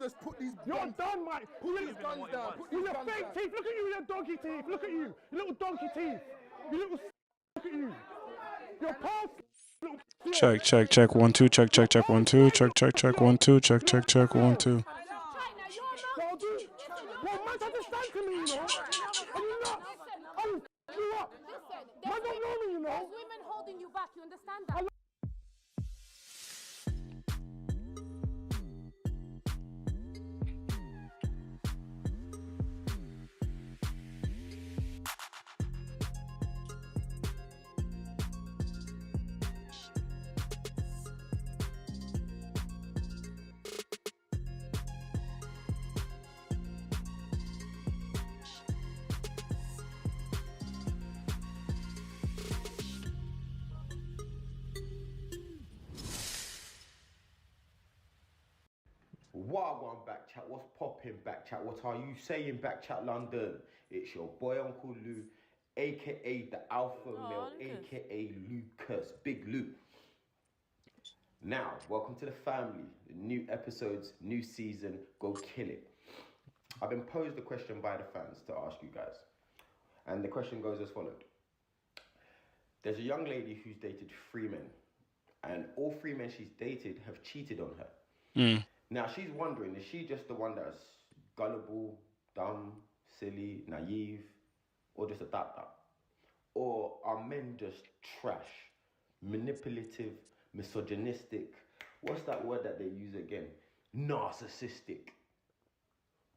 Just put these. You're done, Mike. Put these guns down. Put you these your guns fake down. teeth. Look at you, your donkey teeth. Look at you, little donkey teeth. You little. Look at you. Your pulse. Check 1 2 check 1 2 check 1 2 check 1 2. Well, man, understand to me, you know. Are you nuts? I will you up. Man, don't know me, you know. There's women holding you back. You understand that? Wagwan back chat, what's popping back chat, what are you saying back chat London? It's your boy Uncle Lou, aka the Alpha Male, aka Lucas, Big Luke. Now, welcome to the family, new episodes, new season, go kill it. I've been posed a question by the fans to ask you guys, and the question goes as followed. There's a young lady who's dated 3 men, and all 3 men she's dated have cheated on her. Now, she's wondering, is she just the one that's gullible, dumb, silly, naive, or just a dap-dap? Or are men just trash, manipulative, misogynistic? What's that word that they use again? Narcissistic.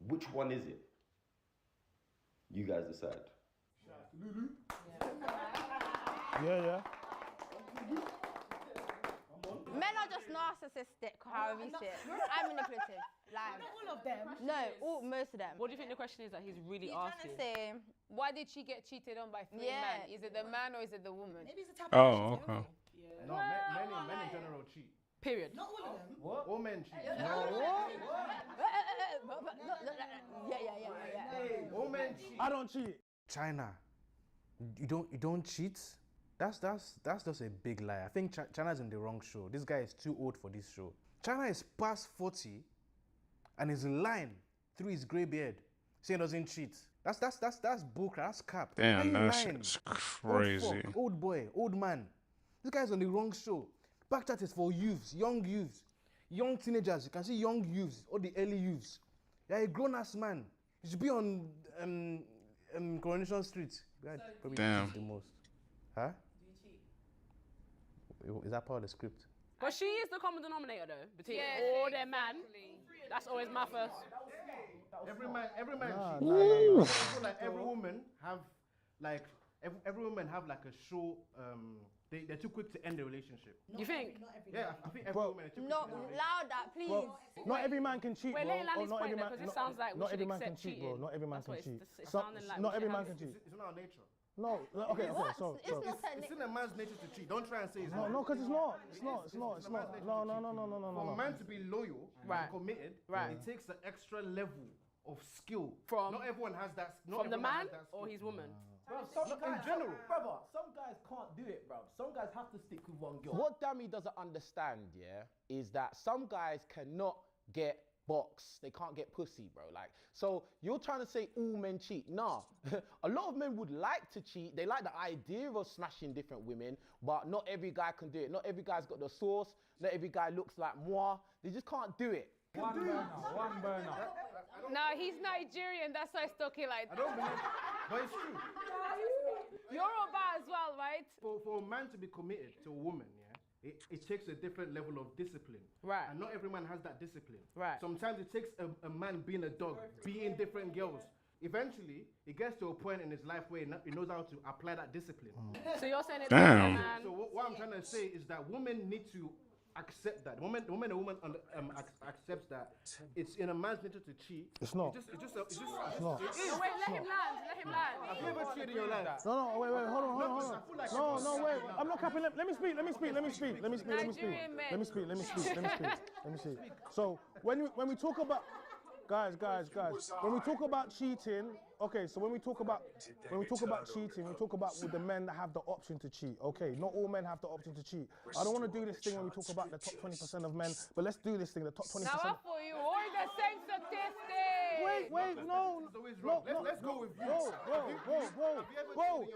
Which one is it? You guys decide. Yeah. Men are just narcissistic, however you see it. I'm manipulative. Like, Not all of them. no, most of them. What do you think the question is that he's really asking? Say, Why did she get cheated on by 3 men? Is it the man or is it the woman? Maybe it's a type Oh, of okay. No, men in general cheat. Period. Not all of them. What? All men cheat. yeah. All men cheat. I don't cheat. China, you don't cheat. That's just a big lie. I think China's in the wrong show. This guy is too old for this show. China is past 40, and is lying through his grey beard, saying he doesn't cheat. That's bullcrap. That's cap. Damn, Why are you that's lying? crazy. Old fuck, old boy, old man. This guy's on the wrong show. Backchat is for youths, young teenagers. You can see young youths, all the early youths. You're a grown-ass man. You should be on Coronation Street. Probably Damn. cheats the most. Huh? Is that part of the script? But she is the common denominator though, between all their man. That's always my first. Every man cheats. I feel like every woman have like a short they're too quick to end the relationship. You think? Yeah, I think every woman is too quick No, to end the relationship. louder, please. Bro, not every man can cheat, Wait, bro. let him land his Not point every though, man- 'cause it not- sounds like we not should every man can accept cheat, bro. cheating. Not every man That's can what cheat. it's Some- sounding like not we every should man have- can cheat. It's not our nature. No, okay, What? so It's not It's in a man's nature to cheat. Don't try and say it's no, not. because it's not. It's not. No. For a man to be loyal Right. and committed, Right. it takes an extra level of skill. From- not everyone has that. Not From the everyone man has that or skill. his woman? Bro, some No, guys, in general. brother, some guys can't do it, bro. Some guys have to stick with one girl. What Dammy doesn't understand, yeah, is that some guys cannot get box. They can't get pussy, bro. Like, so you're trying to say all men cheat? Nah. A lot of men would like to cheat. They like the idea of smashing different women, but not every guy can do it. Not every guy's got the sauce. Not every guy looks like moi. They just can't do it. One burner. No, he's Nigerian. That's why he's talking like I that. don't believe, but it's true. Yoruba as well, right? For a man to be committed to a woman, yeah, it takes a different level of discipline. Right. And not every man has that discipline. Right. Sometimes it takes a man being a dog, being different girls. Eventually, it gets to a point in his life where he knows how to apply that discipline. So you're saying it's Damn. man. So what I'm trying to say is that women need to accept that. The woman accepts that it's in a man's nature to cheat. It's not. It's just not. It is. No, wait, let him land. Have you ever cheated in your life? No, wait, hold on. I feel like No, wait. I'm not capping. Let me speak. So when we talk about guys, when we talk about cheating, okay. So when we talk about cheating, we talk about with the men that have the option to cheat. Okay, not all men have the option to cheat. I don't want to do this thing when we talk about the top 20% of men, but let's do this thing. The top 20%. Now, what for you? Order the same statistic. Wait, no. It's always wrong. Let's go with you. Bro.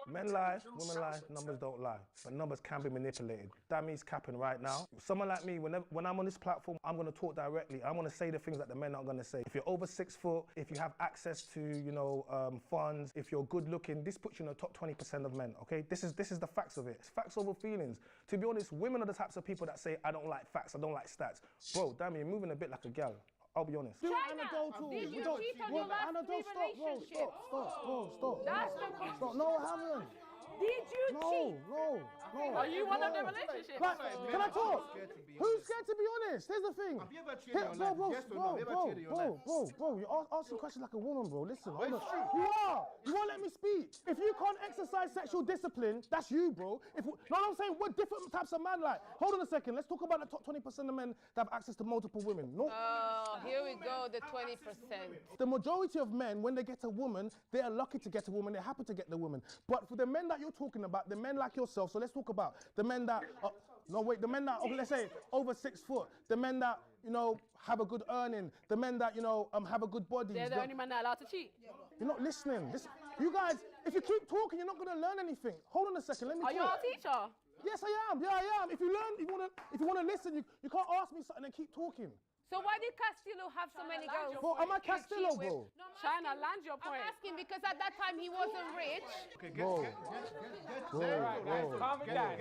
Men lie, women lie, numbers don't lie. But numbers can be manipulated. Dammy's capping right now. Someone like me, when I'm on this platform, I'm going to talk directly. I'm going to say the things that the men aren't going to say. If you're over 6 foot, if you have access to, funds, if you're good looking, this puts you in the top 20% of men, okay? This is the facts of it. It's facts over feelings. To be honest, women are the types of people that say, I don't like facts, I don't like stats. Bro, Dammy, you're moving a bit like a gal. I'll be honest. China, did you cheat on your last relationship? Stop. That's the question. Stop. No, I haven't. Did you cheat? No. Are you one of the relationships? Like, can I talk? Who's scared to be honest? Here's the thing. Have you ever cheated on your life? Yes or no? Have you ever cheated on your life? Bro, you're asking questions like a woman, bro. Listen, hold on. You won't let me speak. If you can't exercise sexual discipline, that's you, bro. I'm saying we're different types of man. Like, hold on a second. Let's talk about the top 20% of men that have access to multiple women. No. Oh, here we go, the 20%. The majority of men, when they get a woman, they are lucky to get a woman. They're happy to get the woman. But for the men that you're talking about, the men like yourself, so let's talk about the men that, the men that, let's say, over 6 foot, the men that, have a good earning, the men that, have a good body. They're the only men that are allowed to cheat. You're not listening. You guys, if you keep talking, you're not going to learn anything. Hold on a second, let me talk. Are you our teacher? Yes, I am. Yeah, I am. If you want to listen, you can't ask me something and keep talking. So why did Castillo have so many girls? Bro, am I Castillo, bro? No, China, land your point. I'm asking because at that time he wasn't rich. Okay, Bro. Calm it down.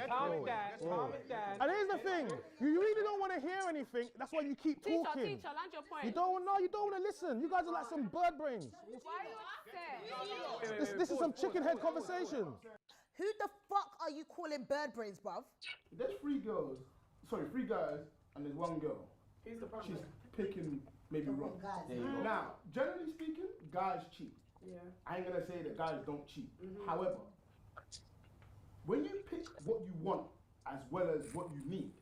And here's the thing. You really don't want to hear anything. That's why you keep talking. Teacher, land your point. You don't want to listen. You guys are like some bird brains. Why are you upset? This is some chicken head conversation. Who the fuck are you calling bird brains, bruv? There's 3 guys, and there's 1 girl. She's picking maybe wrong. Now, generally speaking, guys cheat. Yeah. I ain't gonna say that guys don't cheat. However, when you pick what you want as well as what you need,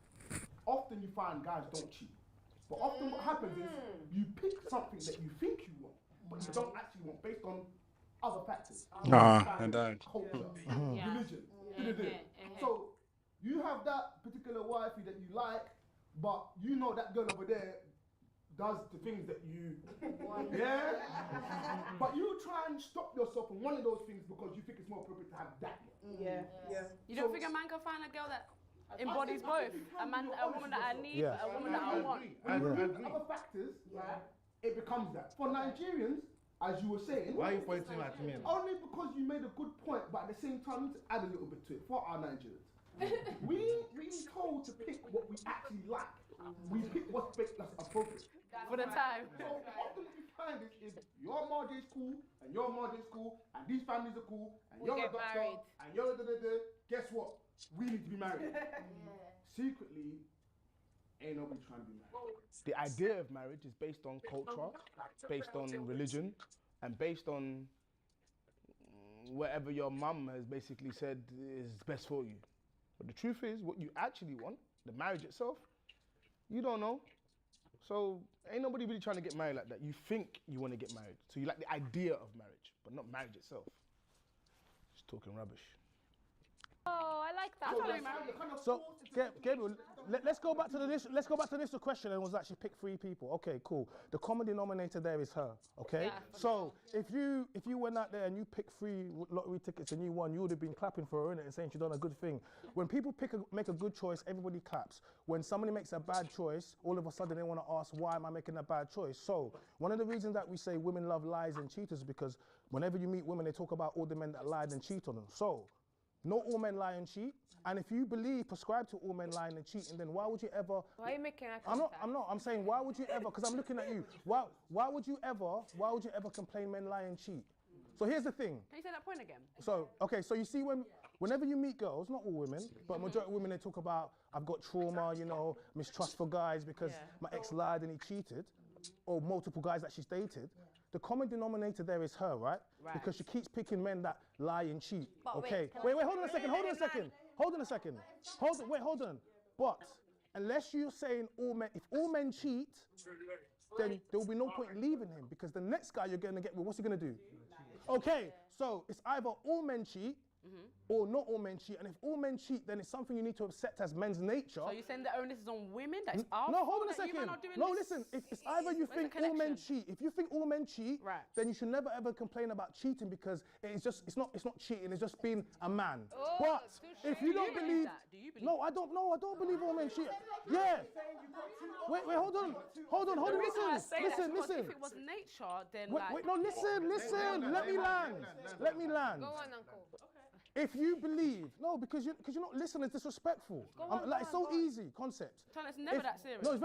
often you find guys don't cheat. But often what happens is you pick something that you think you want, but you don't actually want based on other factors. Culture, religion. So you have that particular wifey that you like, but you know that girl over there does the things that you yeah? But you try and stop yourself from one of those things because you think it's more appropriate to have that. Yeah. You don't think a man can find a girl that embodies both? A woman that I need, a woman that I want. When you look at other factors, it becomes that. For Nigerians, as you were saying, why are you pointing at me? Only because you made a good point, but at the same time, you need to add a little bit to it for our Nigerians. we told to pick what we actually like. We pick what's appropriate. For the time. So often what we find is your marriage is cool, and your marriage is cool, and these families are cool, and you're a doctor, and you're guess what? We need to be married. Secretly, ain't nobody trying to be married. The idea of marriage is based on culture, based on religion, and based on whatever your mum has basically said is best for you. But the truth is, what you actually want, the marriage itself, you don't know. So ain't nobody really trying to get married like that. You think you want to get married. So you like the idea of marriage, but not marriage itself. Just talking rubbish. Oh, I like that. So, Gabriel, let's go back to the list. Let's go back to the initial question and was actually pick 3 people. Okay, cool. The common denominator there is her. Okay. Yeah. So if you went out there and you picked 3 lottery tickets and you won, you would have been clapping for her, innit, and saying she done a good thing. When people make a good choice, everybody claps. When somebody makes a bad choice, all of a sudden they want to ask, why am I making a bad choice? So one of the reasons that we say women love lies and cheaters is because whenever you meet women, they talk about all the men that lied and cheat on them. So not all men lie and cheat. And if you prescribe to all men lying and cheating, then why would you ever... Why are you making eye contact? I'm saying, why would you ever, because I'm looking at you, why would you ever complain men lie and cheat? So here's the thing. Can you say that point again? So, okay, so you see whenever you meet girls, not all women, but majority of women, they talk about, I've got trauma, mistrust for guys because my ex lied and he cheated, or multiple guys that she's dated. The common denominator there is her, right? Because she keeps picking men that lie and cheat. But okay. Wait, hold on a second. Hold on. But unless you're saying if all men cheat, then there will be no point leaving him because the next guy you're going to get with, what's he going to do? Okay, so it's either all men cheat, or not all men cheat. And if all men cheat, then it's something you need to accept as men's nature. So you're saying the onus is on women? That's our No, hold fault on a that you second. men are doing No, this? listen. If it's either you think all men cheat, if you think all men cheat, then you should never ever complain about cheating because it's not cheating. It's just being a man. Oh, but if you don't believe, no, I don't believe all men cheat. Yeah. Wait, hold on. Listen. If it was nature, then Wait, no, listen. Let me land. Go on, uncle. If you believe, no, because you're not listening, it's disrespectful. It's so easy concept. It's never that serious. No, it's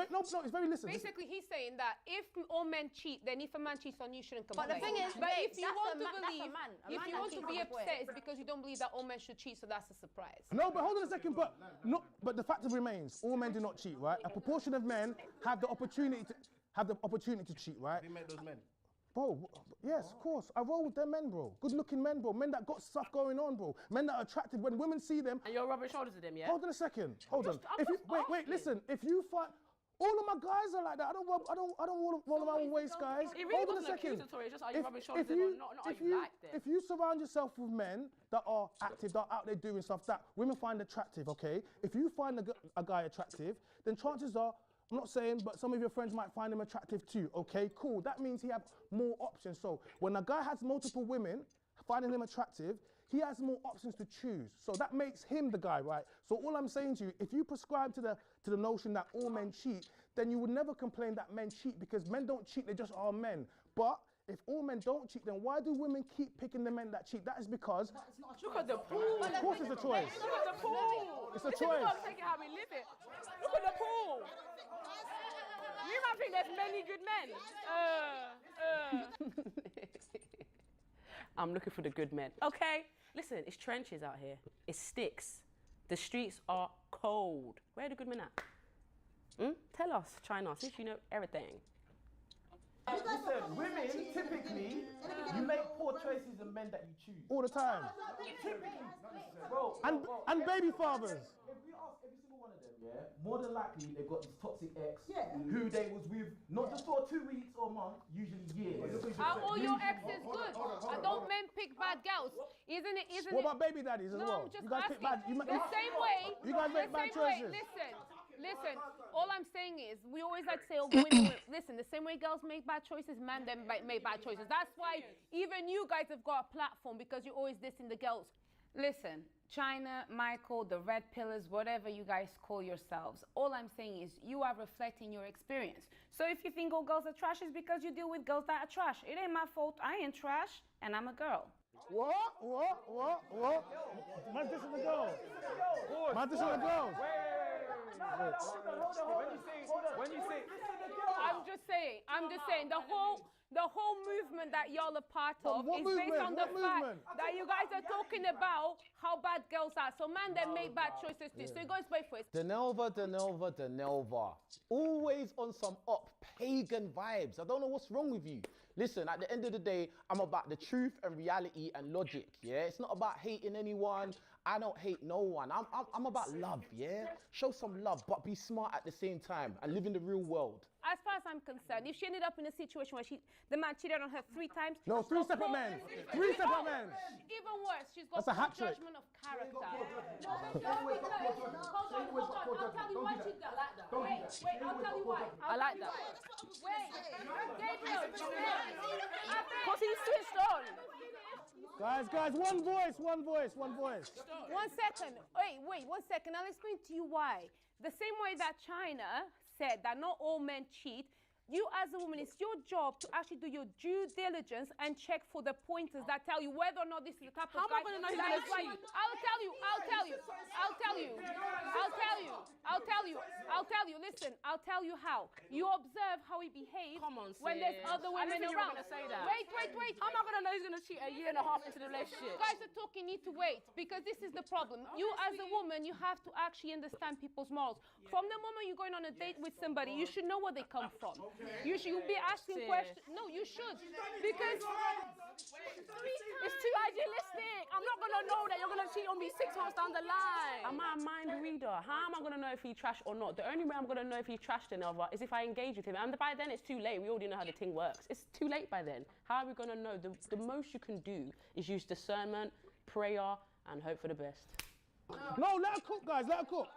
very listen. Basically, he's saying that if all men cheat, then if a man cheats on you, shouldn't complain. But the thing is, but babe, if you that's want a to man- that's a believe, man. A if man you that want to cheats be on his upset, wife. it's because you don't believe that all men should cheat, so that's a surprise. No, but hold on a second. But the fact remains, all men do not cheat, right? A proportion of men have the opportunity to cheat, right? They met those men. Bro, yes, of course. I roll with them men, bro. Good-looking men, bro. Men that got stuff going on, bro. Men that are attractive. When women see them. And you're rubbing shoulders with them, yeah? Hold on a second. Hold on. Wait. Listen. If you find. All of my guys are like that. I don't roll around with waist guys. It really Hold on a wasn't second. accusatory. It's just are you rubbing shoulders with them or not are you like them? If you surround yourself with men that are active, that are out there doing stuff that women find attractive, okay? If you find a guy attractive, then chances are, I'm not saying, but some of your friends might find him attractive too, okay? Cool. That means he has more options. So when a guy has multiple women finding him attractive, he has more options to choose. So that makes him the guy, right? So all I'm saying to you, if you prescribe to the notion that all men cheat, then you would never complain that men cheat because men don't cheat, they just are men. But if all men don't cheat, then why do women keep picking the men that cheat? That is because... Look at the pool. Of course it's a choice. Look at the pool. It's a this choice. Is what I'm taking how we live it. Look at the pool. You might think there's many good men. I'm looking for the good men. Okay, listen, it's trenches out here. It's sticks. The streets are cold. Where are the good men at? Tell us, China, since you know everything. Listen, women, typically, you make poor choices in men that you choose. All the time. Bro, And baby fathers. If we ask every single one of them, yeah, more than likely they've got this toxic ex who they was with not just for 2 weeks or a month, usually years. Are all your exes good? Don't men pick bad girls? Isn't it? What about baby daddies as well? I'm just You guys pick bad. the same way. You guys make bad choices. Listen. All I'm saying is, we always like to say, women, listen, the same way girls make bad choices, men then make bad choices. That's why even you guys have got a platform because you're always dissing the girls. Listen, China, Michael, the red pillars, whatever you guys call yourselves, all I'm saying is you are reflecting your experience. So if you think all girls are trash, it's because you deal with girls that are trash. It ain't my fault. I ain't trash, and I'm a girl. What? Man dissing the girls. Man dissing the girls. When you say, I'm just saying, the whole movement that y'all are part of is based on the fact that you guys are talking about how bad girls are. So man, they make bad choices too. So it goes both ways. Denelva. Always on some pagan vibes. I don't know what's wrong with you. Listen, at the end of the day, I'm about the truth and reality and logic, yeah? It's not about hating anyone. I don't hate no one. I'm about love, yeah? Show some love, but be smart at the same time and live in the real world. As far as I'm concerned, if she ended up in a situation where the man cheated on her 3 times... No, 3 separate men. 3 separate men. Even worse, she's got That's a hat trick. judgment of character. Hold on, I'll tell you why she does. Wait, I'll tell you why. I like that. Wait, Gabriel, because he's switched on. Guys, one voice. 1 second. Wait, 1 second. I'll explain to you why. The same way that China said that not all men cheat, you as a woman, it's your job to actually do your due diligence and check for the pointers that tell you whether or not this is the type of guy. How am I going to know he's going to cheat? I'll tell you. Listen, I'll tell you how. You observe how he behaves when there's other women around. Wait. How am I going to know he's going to cheat a year and a half into the relationship? You guys are talking, need to wait, because this is the problem. You as a woman, you have to actually understand people's morals. From the moment you're going on a date with somebody, you should know where they come from. You should be asking questions. No, you should. Because it's too idealistic. I'm not going to know that you're going to cheat on me 6 months down the line. I'm a mind reader. How am I going to know if he's trash or not? The only way I'm going to know if he's trash is if I engage with him. And by then, it's too late. We already know how the thing works. It's too late by then. How are we going to know? The most you can do is use discernment, prayer, and hope for the best. No, let her cook, guys. Let her cook.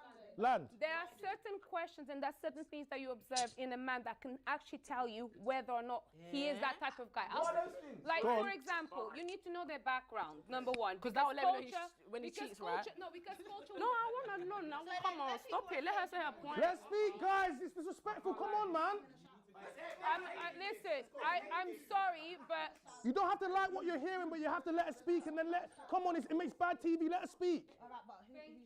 Land. There are certain questions and there's certain things that you observe in a man that can actually tell you whether or not he is that type of guy. Like, for example, you need to know their background, number one. Because that will let me know when he cheats, right? No, because culture... No, I want to know now. Come on, stop it. Let her say her point. Let's speak, guys. It's disrespectful. Come on, man. Listen, I'm sorry, but... You don't have to like what you're hearing, but you have to let her speak and then come on, it makes bad TV. Let her speak. Thank you.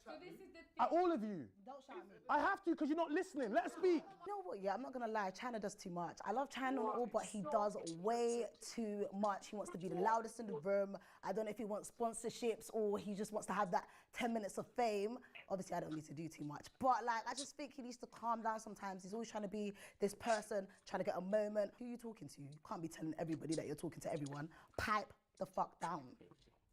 So this is the thing. All of you. Don't shout at me. I have to because you're not listening. Let her speak. You know what, yeah, I'm not gonna lie, China does too much. I love China and all, but he does way too much. He wants to be the loudest in the room. I don't know if he wants sponsorships or he just wants to have that 10 minutes of fame. Obviously, I don't need to do too much, but like, I just think he needs to calm down sometimes. He's always trying to be this person, trying to get a moment. Who are you talking to? You can't be telling everybody that you're talking to everyone. Pipe the fuck down.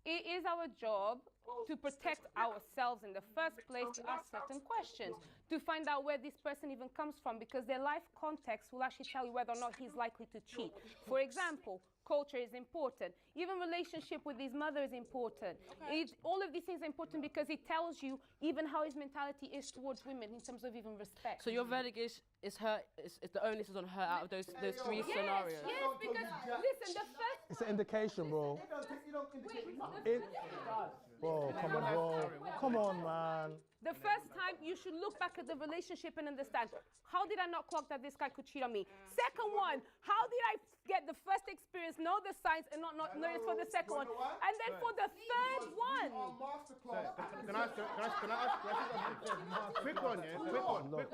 It is our job to protect ourselves in the first place, to ask certain questions, to find out where this person even comes from, because their life context will actually tell you whether or not he's likely to cheat. For example, culture is important. Even relationship with his mother is important. All of these things are important because it tells you even how his mentality is towards women in terms of even respect. So your verdict is the onus is on her out of those three scenarios? Yes, because listen, the first... It's an indication, bro. Bro, come on, bro. Come on, man. The first time, you should look back at the relationship and understand, how did I not clock that this guy could cheat on me? Second one, how did I get the first experience, know the signs, and not notice for the second one? And then for the third one. Can I ask quick one, yeah? Quick one. Yeah,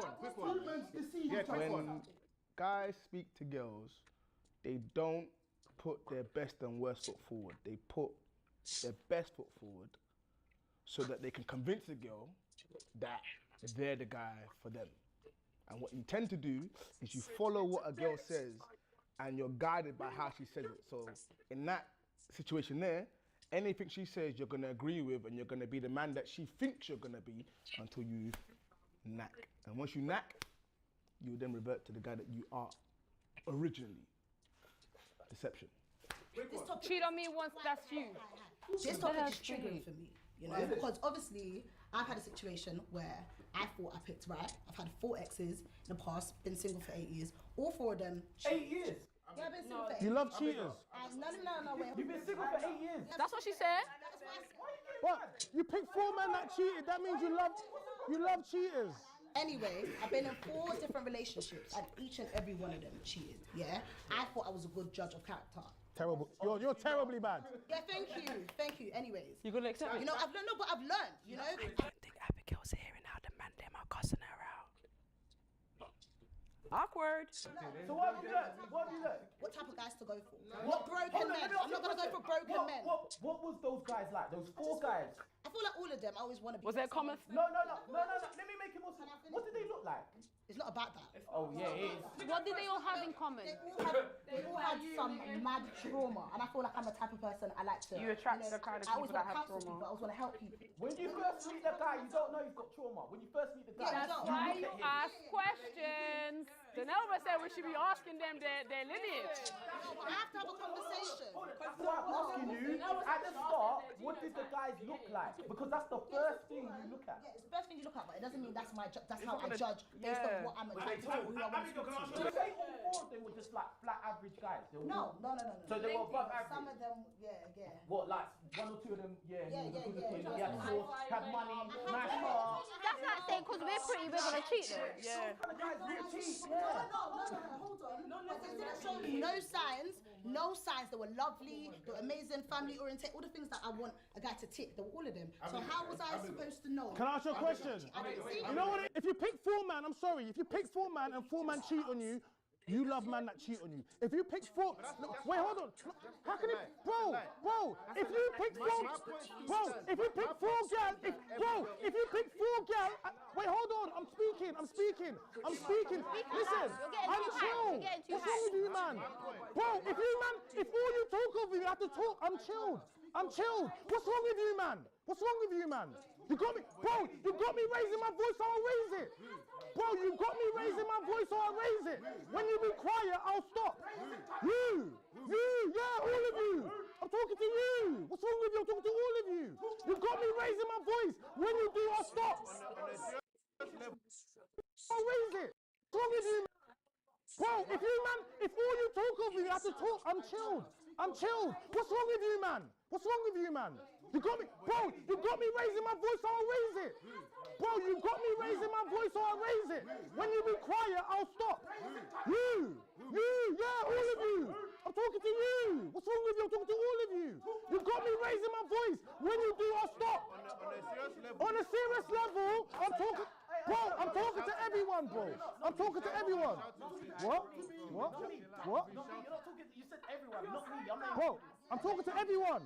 quick one. When guys speak to girls, they don't put their best and worst foot forward. They put their best foot forward so that they can convince the girl that they're the guy for them. And what you tend to do is you follow what a girl says and you're guided by how she says it. So in that situation there, anything she says you're gonna agree with and you're gonna be the man that she thinks you're gonna be until you knack. And once you knack, you then revert to the guy that you are originally. Deception. Cheat on me once, that's you. This topic is triggering for me, you know, because obviously I've had a situation where I thought I picked right. I've had 4 exes in the past, been single for 8 years. All 4 of them. 8 years? Yeah, I've been single for 8 years. You love cheaters? No, wait. You've been single for 8 years? That's what she said. What? You picked 4 men that cheated. That means you love cheaters. Anyway, I've been in 4 different relationships and each and every one of them cheated, yeah? I thought I was a good judge of character. Terrible. You're terribly bad. Yeah, thank you. Anyways. You're gonna accept it? You know, I've learned, no, but I've learned, you know? I don't think Abigail's hearing how the man them are cussing her out. Awkward. So what have you learned? What type of guys to go for? What broken men? I'm not gonna go for broken men. What was those guys like? Those 4 guys? I feel like all of them, I always want to be. Was there a common? No. Let me make it more simple. What did they look like? It's not about that. Oh yeah, it is. What did they all have in common? They all had some mad trauma, and I feel like I'm the type of person I like to. You attract the kind of people that have trauma. I always want to help people. When you first meet the guy, you don't know he's got trauma. When you first meet the guy, That's why you ask questions. Denelva said we should be asking them their lineage. I have to have a conversation. That's why I'm asking you at the start, what did the guys look like? Because that's the first thing you look at. Yeah, it's the first thing you look at, but it doesn't mean that's how I judge based on what I'm attracted to or who I want to talk to. Did they all 4 they were just like flat average guys? No. So they were above average? Some of them, yeah. What, like 1 or 2 of them, he was a good looking, he had sauce, had money, nice That's car. not saying because we're pretty, we're gonna cheat though. Yeah. What kind of guys will cheat? Hold on. They didn't show me no signs. They were lovely, they were amazing, family oriented, all the things that I want a guy to tick. They were all of them. So how was I supposed to know? Can I ask you a question? You know what? If you pick 4 men, I'm sorry. If you pick 4 men and 4 men cheat on you, you love men that cheat on you. If you pick 4, wait, hold on. How can it, bro? If you pick 4, if you pick 4 girls, if you pick 4 girls, wait, hold on. I'm speaking. Listen, I'm chilled. What's wrong with you, man? Bro, if all you talk of you have to talk, I'm chilled. What's wrong with you, man? You got me, bro. You got me raising my voice, so I'll raise it. Bro, you got me raising my voice, so I'll raise it. When you be quiet, I'll stop. You, yeah, all of you. I'm talking to you. What's wrong with you? I'm talking to all of you. You got me raising my voice. When you do, I'll stop. I'll raise it. What's wrong with you, man? Bro, if all you talk of me, you have to talk. I'm chilled. What's wrong with you, man? You got me, bro, you got me raising my voice, so I'll raise it. Bro, you got me raising my voice, so I'll raise it. When you be quiet, I'll stop. You, yeah, all of you. I'm talking to you. What's wrong with you? I'm talking to all of you. You got me raising my voice. When you do, I'll stop. On a serious level, I'm talking. Bro, I'm talking to everyone, bro. I'm talking to everyone. What? You're not talking. You said everyone, not me. Bro, I'm talking to everyone.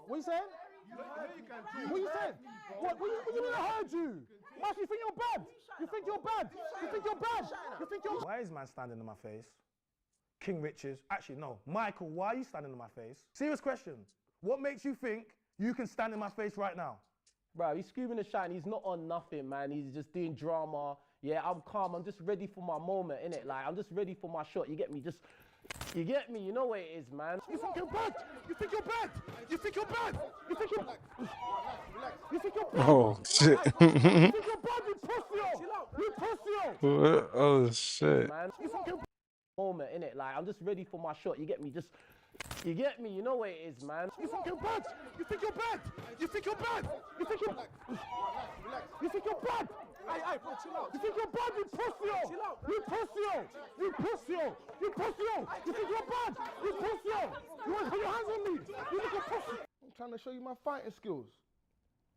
What you saying? What you saying? What you mean I heard you? Mark, you think you're bad? Why is man standing in my face? King Richards. Actually, no. Michael, why are you standing in my face? Serious question. What makes you think you can stand in my face right now? Bro, he's screaming and shouting. He's not on nothing, man. He's just doing drama. Yeah, I'm calm. I'm just ready for my moment, innit? Like, I'm just ready for my shot. You get me? You get me? You know what it is, man. You think you're bad? Oh, shit. You think you're bad, you pussy. Oh, shit. Man, you think you're moment, innit? Like, I'm just ready for my shot. You get me? You get me? You know what it is, man. You think you're bad? Hey, bro, chill out. You think you're bad, you pussy. You pussy. You think you're bad, you pussy. You want to put your hands on me? You think you're pussy. I'm trying to show you my fighting skills.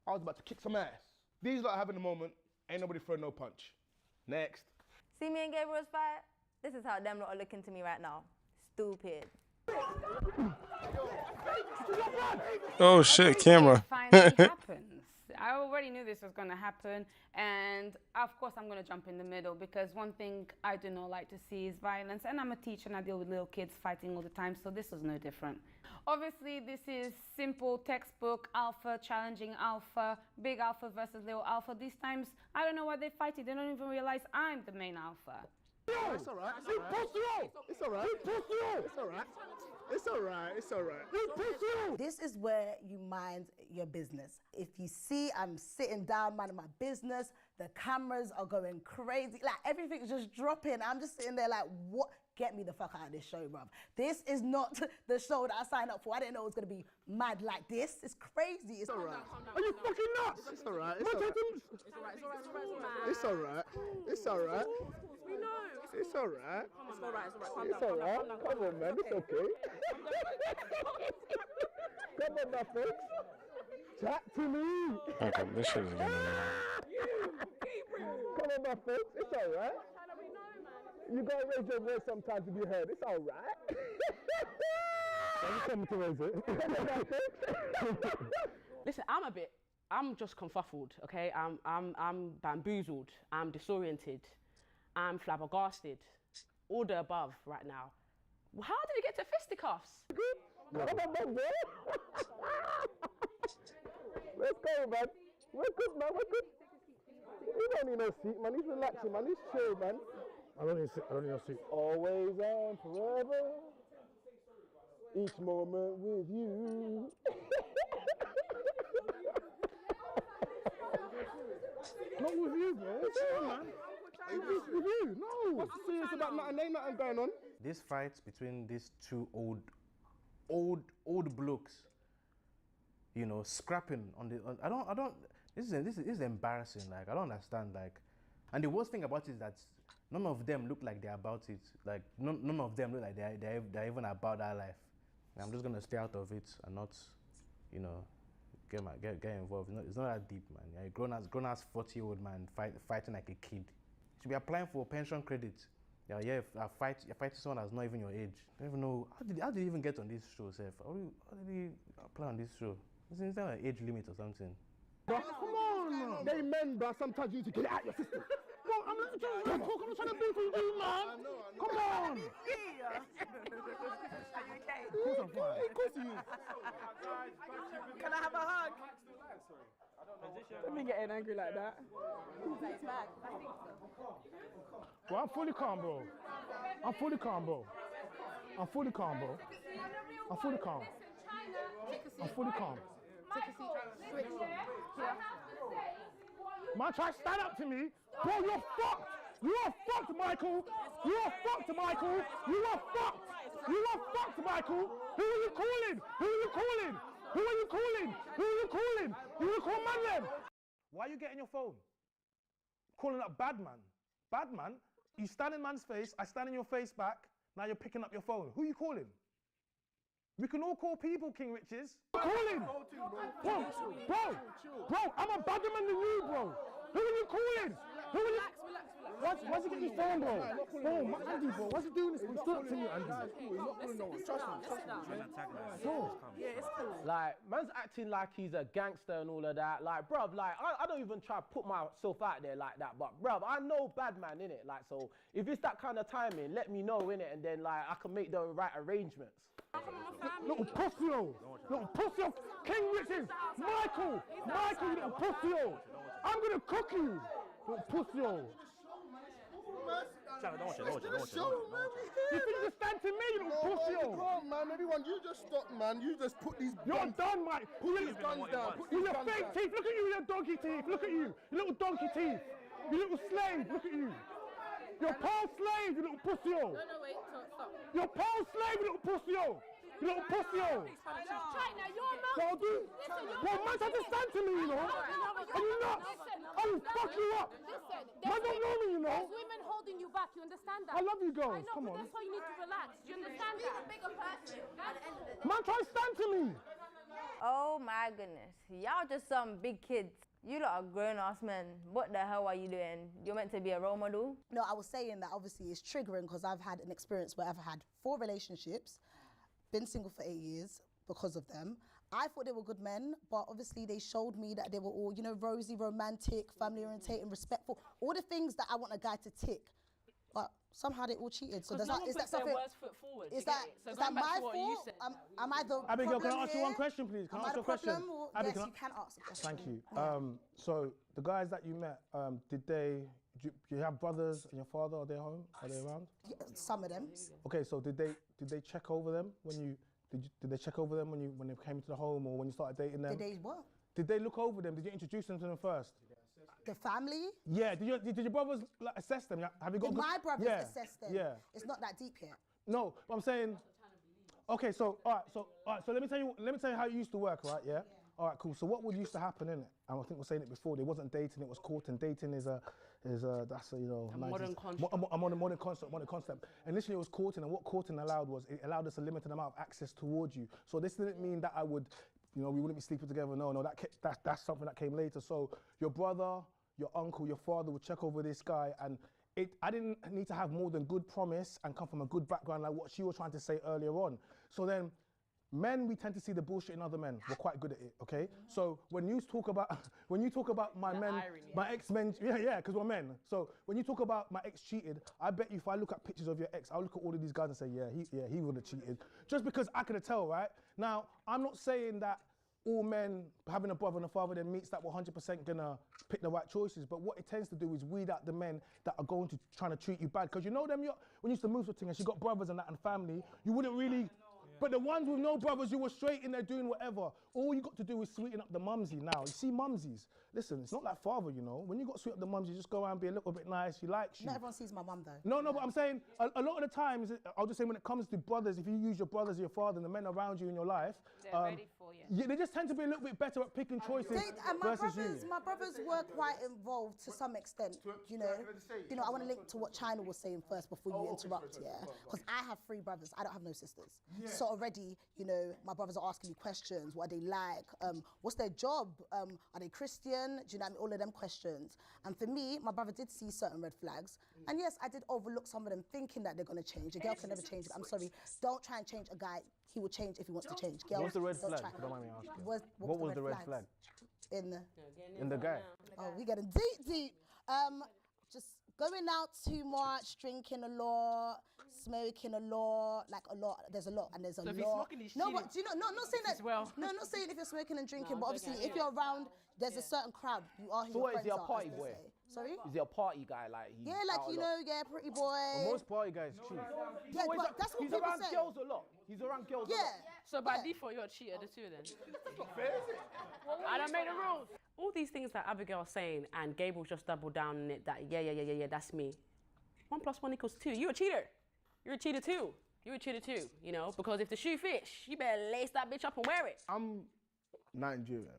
I was about to kick some ass. These lot having a moment. Ain't nobody throwing no punch. Next. See me and Gabriel's fight? This is how them lot are looking to me right now. Stupid. Oh, shit, camera. It finally happens. I already knew this was going to happen, and of course I'm going to jump in the middle, because one thing I do not like to see is violence, and I'm a teacher and I deal with little kids fighting all the time, so this was no different. Obviously this is simple textbook alpha challenging alpha, big alpha versus little alpha. These times I don't know why they're fighting. They don't even realize I'm the main alpha. It's alright. It's alright. This is where you mind your business. If you see I'm sitting down minding my business, the cameras are going crazy, like everything's just dropping. I'm just sitting there like, what? Get me the fuck out of this show, bruv. This is not the show that I signed up for. I didn't know it was gonna be mad like this. It's crazy. It's alright. Are you fucking nuts? It's alright. It's alright. It's alright. It's alright. We know. It's alright. It's alright. Come on, man. It's okay. Come on, my folks. Chat to me. Okay, this shit is gonna... Come on, my folks. It's alright. You gotta raise your voice sometimes to be heard. It's alright. I'm coming to raise it. Listen, I'm just confuffled, okay? I'm bamboozled. I'm disoriented. I'm flabbergasted. All the above right now. How did it get to fisticuffs? Come on, man, bro. Let's go, man. We're good, man. We're good. We don't need no seat, man. He's relaxing, man. He's chill, man. I don't need no seat. Always and forever. Each moment with you. Not with you, bro. What's on, man? With you? No. What's serious about nothing? Ain't nothing going on. This fight between these two old blokes, you know, scrapping on the. I don't. This is embarrassing. Like, I don't understand. Like, and the worst thing about it is that none of them look like they're about it. Like, none of them look like they're even about that life. And I'm just gonna stay out of it and not, you know, get involved. It's not that deep, man. Yeah, grown ass 40-year-old man fighting like a kid. You should be applying for pension credit. You're fighting someone that's not even your age. I don't even know how did you even get on this show, Seth? How did you apply on this show? Is there an age limit or something? Come on, they men, but sometimes you need to get it out your system. No, I'm not trying to be for you, man. Come on. Are you okay? Of course I'm fine. Of course you. Can I have a hug? Let me getting angry like that. Well, I'm fully calm, bro. I'm fully calm. I'm fully calm. Man, try to stand up to me. Bro, you're fucked. You are fucked, Michael. You are fucked, Michael. You are fucked. You are fucked, Michael. Who are you calling? Who are you calling? Who are you calling? Who are you calling? You will call man then. Why are you getting your phone? Calling up bad man. Bad man? You stand in man's face, I stand in your face back, now you're picking up your phone. Who are you calling? We can all call people King Riches. Calling! Bro, I'm a badder man than you, bro. Who are you calling? Who are you? Why's he getting his phone, bro? Bro, Andy, bro, why's he doing this? He's not to you, Andy. Trust me. Yeah, it's cool. Like, man's acting like he's a gangster and all of that. Like, bruv, like, I don't even try to put myself out there like that. But, bruv, I know bad man, innit? Like, so, if it's that kind of timing, let me know, innit? And then, like, I can make the right arrangements. Little pussy-o. Little pussy-o. King Riches. Michael, you little pussy-o. I'm gonna cook you. Little pussy-o. Don't watch it. You think you stand to me, you little pussy-o? Man, everyone, you just stop, man. You just put these You're done, Mike. Put these guns down. With your fake teeth. Look at you with your donkey teeth. Look at you. You little donkey teeth. You little slave. Look at you. You're Paul slave, you little pussy-o. No, wait, stop. You're Paul slave, you little pussy-o. You little pussy-o. China, you're not. So dude, well, man, have to stand to me, you know. Are you nuts? I will fuck you up. Listen, man don't know me, you know. There's women holding you back, you understand that? I love you girls, I know, come but on. that's why you need to relax. Do you understand that? Be a bigger person at the end of the day. Man, try to stand to me. Oh my goodness. Y'all just some big kids. You lot are grown-ass men. What the hell are you doing? You're meant to be a role model? No, I was saying that obviously it's triggering because I've had an experience where I've had 4 relationships, been single for 8 years because of them. I thought they were good men, but obviously they showed me that they were all, you know, rosy, romantic, family orientated, respectful, all the things that I want a guy to tick. But somehow they all cheated. So Because no one is that puts their something? worst foot forward. Is that my fault? Am I the Abigail, can I problem ask you here? one question, please? Can Am I ask you a question? problem or- Abby, yes, can I- you can ask a question. Thank you. Yeah. So the guys that you met, do you have brothers and your father? Are they home? Are they around? Yeah, some of them. Okay, so did they check over them when they check over them when they came into the home or when you started dating them? Did they what? Did they look over them? Did you introduce them to them first? The family? Yeah. Did your brothers like, assess them? Have you got? Did my brothers assess them? Yeah. It's not that deep yet. No, but I'm saying. Okay, so all right, so let me tell you how it used to work, right? Yeah. All right, cool. So what would used to happen in it? And I think we're saying it before. There wasn't dating; it was courting. Dating is a that's a, you know, A modern construct. I'm on a modern concept. Initially, it was courting, and what courting allowed was it allowed us a limited amount of access towards you. So this didn't mean that I would, you know, we wouldn't be sleeping together. No, that's something that came later. So your brother, your uncle, your father would check over this guy, and I didn't need to have more than good promise and come from a good background, like what she was trying to say earlier on. So then, men, we tend to see the bullshit in other men. We're quite good at it, okay? So when you talk about my men, my ex-men, yeah, because we're men. So when you talk about my ex cheated, I bet you if I look at pictures of your ex, I'll look at all of these guys and say, he would have cheated. Just because I could tell, right? Now, I'm not saying that all men having a brother and a father then meets that we're 100% gonna pick the right choices, but what it tends to do is weed out the men that are going to trying to treat you bad. Because you know them, when you used to move to thing and she got brothers and that and family, you wouldn't really. But the ones with no brothers, you were straight in there doing whatever. All you got to do is sweeten up the mumsy now. You see mumsies. Listen, it's not like father, you know. When you got to sweeten up the mumsy, you just go around and be a little bit nice. She likes you. Not everyone sees my mum though. No, but I'm saying a lot of the times, I'll just say when it comes to brothers, if you use your brothers as your father and the men around you in your life, They're ready for you. Yeah, they just tend to be a little bit better at picking choices versus you. My brothers were quite involved to some extent, you know. I want to link to what China was saying first before you interrupt, yeah? Because I have 3 brothers, I don't have no sisters. Yeah. So already, you know, my brothers are asking me questions, what are they like, what's their job, are they Christian, do you know what I mean, all of them questions. And for me, my brother did see certain red flags, and yes, I did overlook some of them thinking that they're going to change. A girl can never change, I'm sorry, don't try and change a guy. He will change if he wants to change. Girls, What's the red don't flag? try. Don't mind me asking. What was the red flag? In the guy. Oh, we getting deep. Just going out too much, drinking a lot, smoking a lot, like a lot. There's a lot, and there's a lot. If he's smoking, he's no, cheating. but do you know? Not saying that. Well. No, not saying if you're smoking and drinking, No, but I'm obviously joking, if you're around, there's a certain crowd. You are who So your what is friends he, a are, party as they boy? say. Sorry? Is he a party guy? Like he's Yeah, like, out a you lot? know, yeah, pretty boy. Well, most party guys cheat. Yeah, but that's what He's people around say. girls a lot. He's around girls a lot. So by default, you're a cheater, the two then. That's not fair, is it? I don't make the rules. All these things that Abigail's saying and Gable's just doubled down on it that yeah, that's me. 1 + 1 = 2. You're a cheater. You're a cheater too. You're a cheater too, you know, because if the shoe fits, you better lace that bitch up and wear it. I'm Nigerian.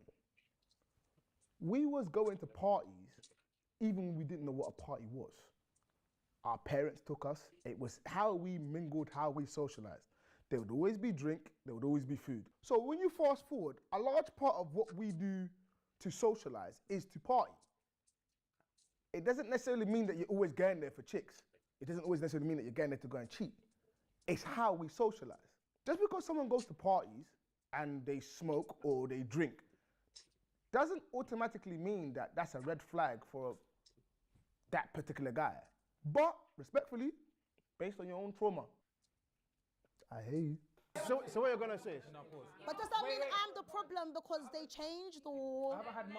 We was going to parties even when we didn't know what a party was. Our parents took us. It was how we mingled, how we socialized. There would always be drink, there would always be food. So when you fast forward, a large part of what we do to socialize is to party. It doesn't necessarily mean that you're always going there for chicks. It doesn't always necessarily mean that you're going there to go and cheat. It's how we socialize. Just because someone goes to parties and they smoke or they drink doesn't automatically mean that that's a red flag for that particular guy. But respectfully, based on your own trauma, I hear you. So what you're gonna say? But does that mean I'm the problem because they changed or? I haven't had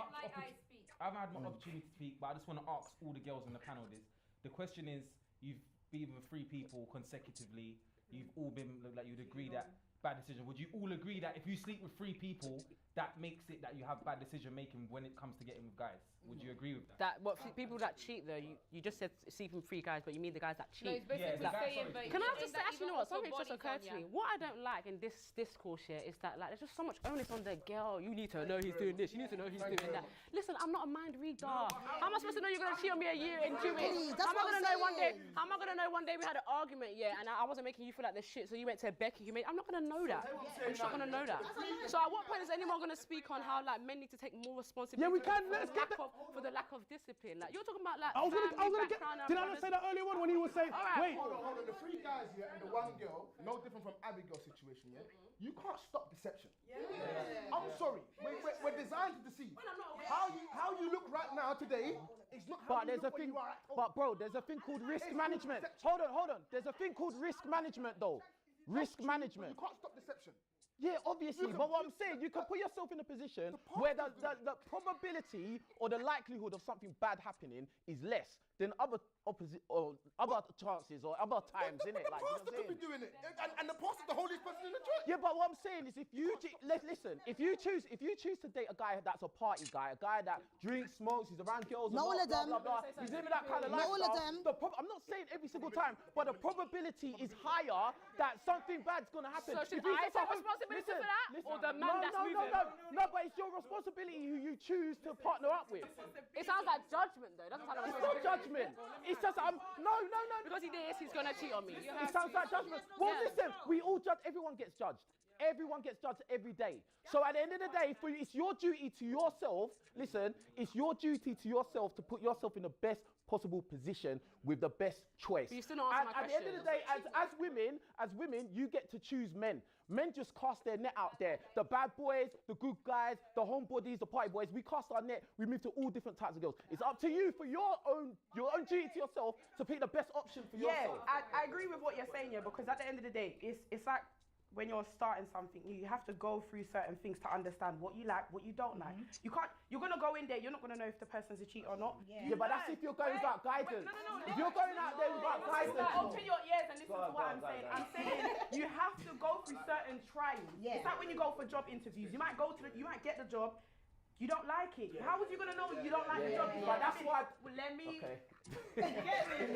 much opportunity to speak, but I just want to ask all the girls on the panel this. The question is, you've been with 3 people consecutively. You've all been, like, you'd agree that bad decision. Would you all agree that if you sleep with 3 people, that makes it that you have bad decision making when it comes to getting with guys? Would you agree with that? People that cheat though, you just said sleeping 3 guys, but you mean the guys that cheat. No, he's basically saying, but Can I just say, actually, you know what? Something just occurred to me. What I don't like in this discourse here is that, like, there's just so much onus on the girl. You need to know he's doing this. You need to know he's doing that. Listen, I'm not a mind reader. How am I supposed to know you're gonna cheat on me a year in 2 weeks? How am I gonna know one day? How am I gonna know one day we had an argument, and I wasn't making you feel like this shit, so you went to Becky. I'm not gonna know that. I'm just not gonna know that. So at what point is anyone gonna speak on how, like, men need to take more responsibility? Yeah, we can. Let's get for the lack of discipline. Like, you're talking about, like, I was gonna get. background and Did I not say that earlier on when he was saying, wait? Hold on. The 3 guys here and the 1 girl, no different from Abigail's situation, yeah? You can't stop deception. I'm sorry. We're designed to deceive. How you look right now today is not how you look when you are at home. But bro, there's a thing called risk management. Hold on. There's a thing called risk management though. Risk management. You can't stop deception. Yeah, obviously, but what I'm saying, you can put yourself in a position where the probability or the likelihood of something bad happening is less than other chances or other times, innit? Like, The pastor could be doing it, and the pastor's the holiest person in the church. Yeah, but what I'm saying is, if you choose to date a guy that's a party guy, a guy that drinks, smokes, he's around girls, Not all of them. blah, blah, blah, he's living that kind of Not lifestyle. all of them. I'm not saying every single time, but the probability is higher that something bad's gonna happen. So should I take responsibility for that, or the man that's moving? No, but it's your responsibility who you choose to partner up with. It sounds like judgment, though. Doesn't sound like It's not judgment. It's just no. Because he did this, he's gonna cheat on me. It sounds like judgment. Well, listen, we all judge. Everyone gets judged. Everyone gets judged every day. So at the end of the day, it's your duty to yourself. Listen, it's your duty to yourself to put yourself in the best possible position with the best choice. But you still not answering my At the end of the day, as women, you get to choose men. Men just cast their net out there. The bad boys, the good guys, the homebodies, the party boys. We cast our net. We move to all different types of girls. It's up to you for your own duty to yourself to pick the best option for yourself. Yeah, I agree with what you're saying here, because at the end of the day, it's like when you're starting something, you have to go through certain things to understand what you like, what you don't like. You're gonna go in there, you're not gonna know if the person's a cheat or not. Yeah, but that's if you're going without guidance. No. If you're going out there without guidance. Open your ears and listen to what I'm saying. I'm saying you have to go through certain trials. It's like when you go for job interviews. You might get the job. You don't like it. How was you gonna know you don't like the job? But that's why. Let me. Okay. Get me?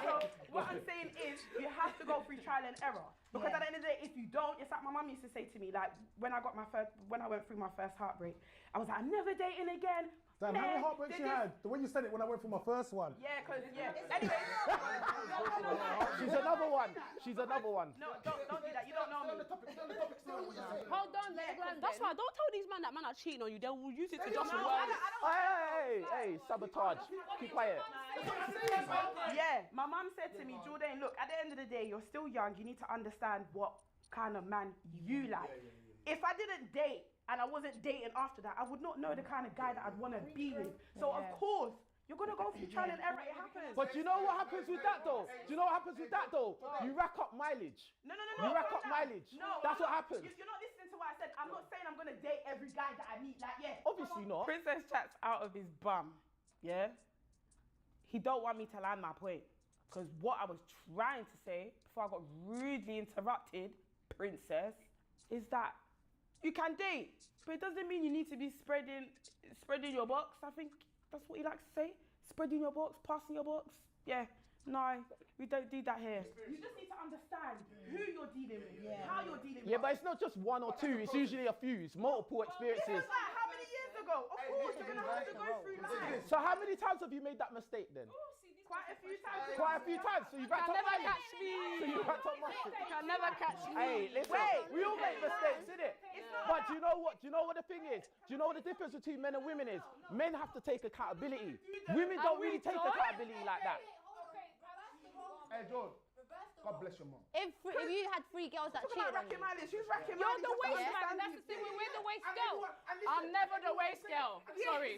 So what I'm saying is you have to go through trial and error. Because at the end of the day, if you don't, it's like my mum used to say to me, like when I went through my first heartbreak, I was like, I'm never dating again. Damn, how many heartbreaks you had? The way you said it when I went for my first one. Yeah, Anyway. She's another one. No, don't do that. You don't know me. Hold on, that's why. Don't tell these men that man are cheating on you. They will use it to justify. Hey, sabotage. Keep quiet. Yeah, my mum said to me, Jordan, look, at the end of the day, you're still young. You need to understand what kind of man you like. If I didn't date and I wasn't dating after that, I would not know the kind of guy that I'd want to be with. So of course, you're gonna go through trial and error. It happens. But you know what happens with that though? You rack up mileage. No. You rack up mileage. No, that's what happens. You're not listening to what I said. I'm not saying I'm gonna date every guy that I meet. Like, obviously not. Princess Chat's out of his bum. Yeah. he don't want me to land my point. Because what I was trying to say before I got rudely interrupted, princess, is that you can date, but it doesn't mean you need to be spreading your box. I think that's what he likes to say. Spreading your box, passing your box. Yeah, no, we don't do that here. You just need to understand who you're dealing with, how you're dealing with. Yeah, but it's not just one or two. It's usually a few. It's multiple experiences. It was like how many years ago? Of course, you're gonna have to go through life. So how many times have you made that mistake then? Quite a few times. Quite a few times. So you backed up never money. catch me. So you backed up money. You can never catch me. Hey, listen. We all make mistakes, innit? But do you know what? Do you know what the thing is? Do you know what the difference between men and women is? Men have to take accountability. Women don't really take accountability like that. Hey, George. God bless your mom. If you had 3 girls that cheated on you. Who's racking You're mileage? the waste man. That's the thing. We're the waste girl. I'm never the waste girl. Sorry,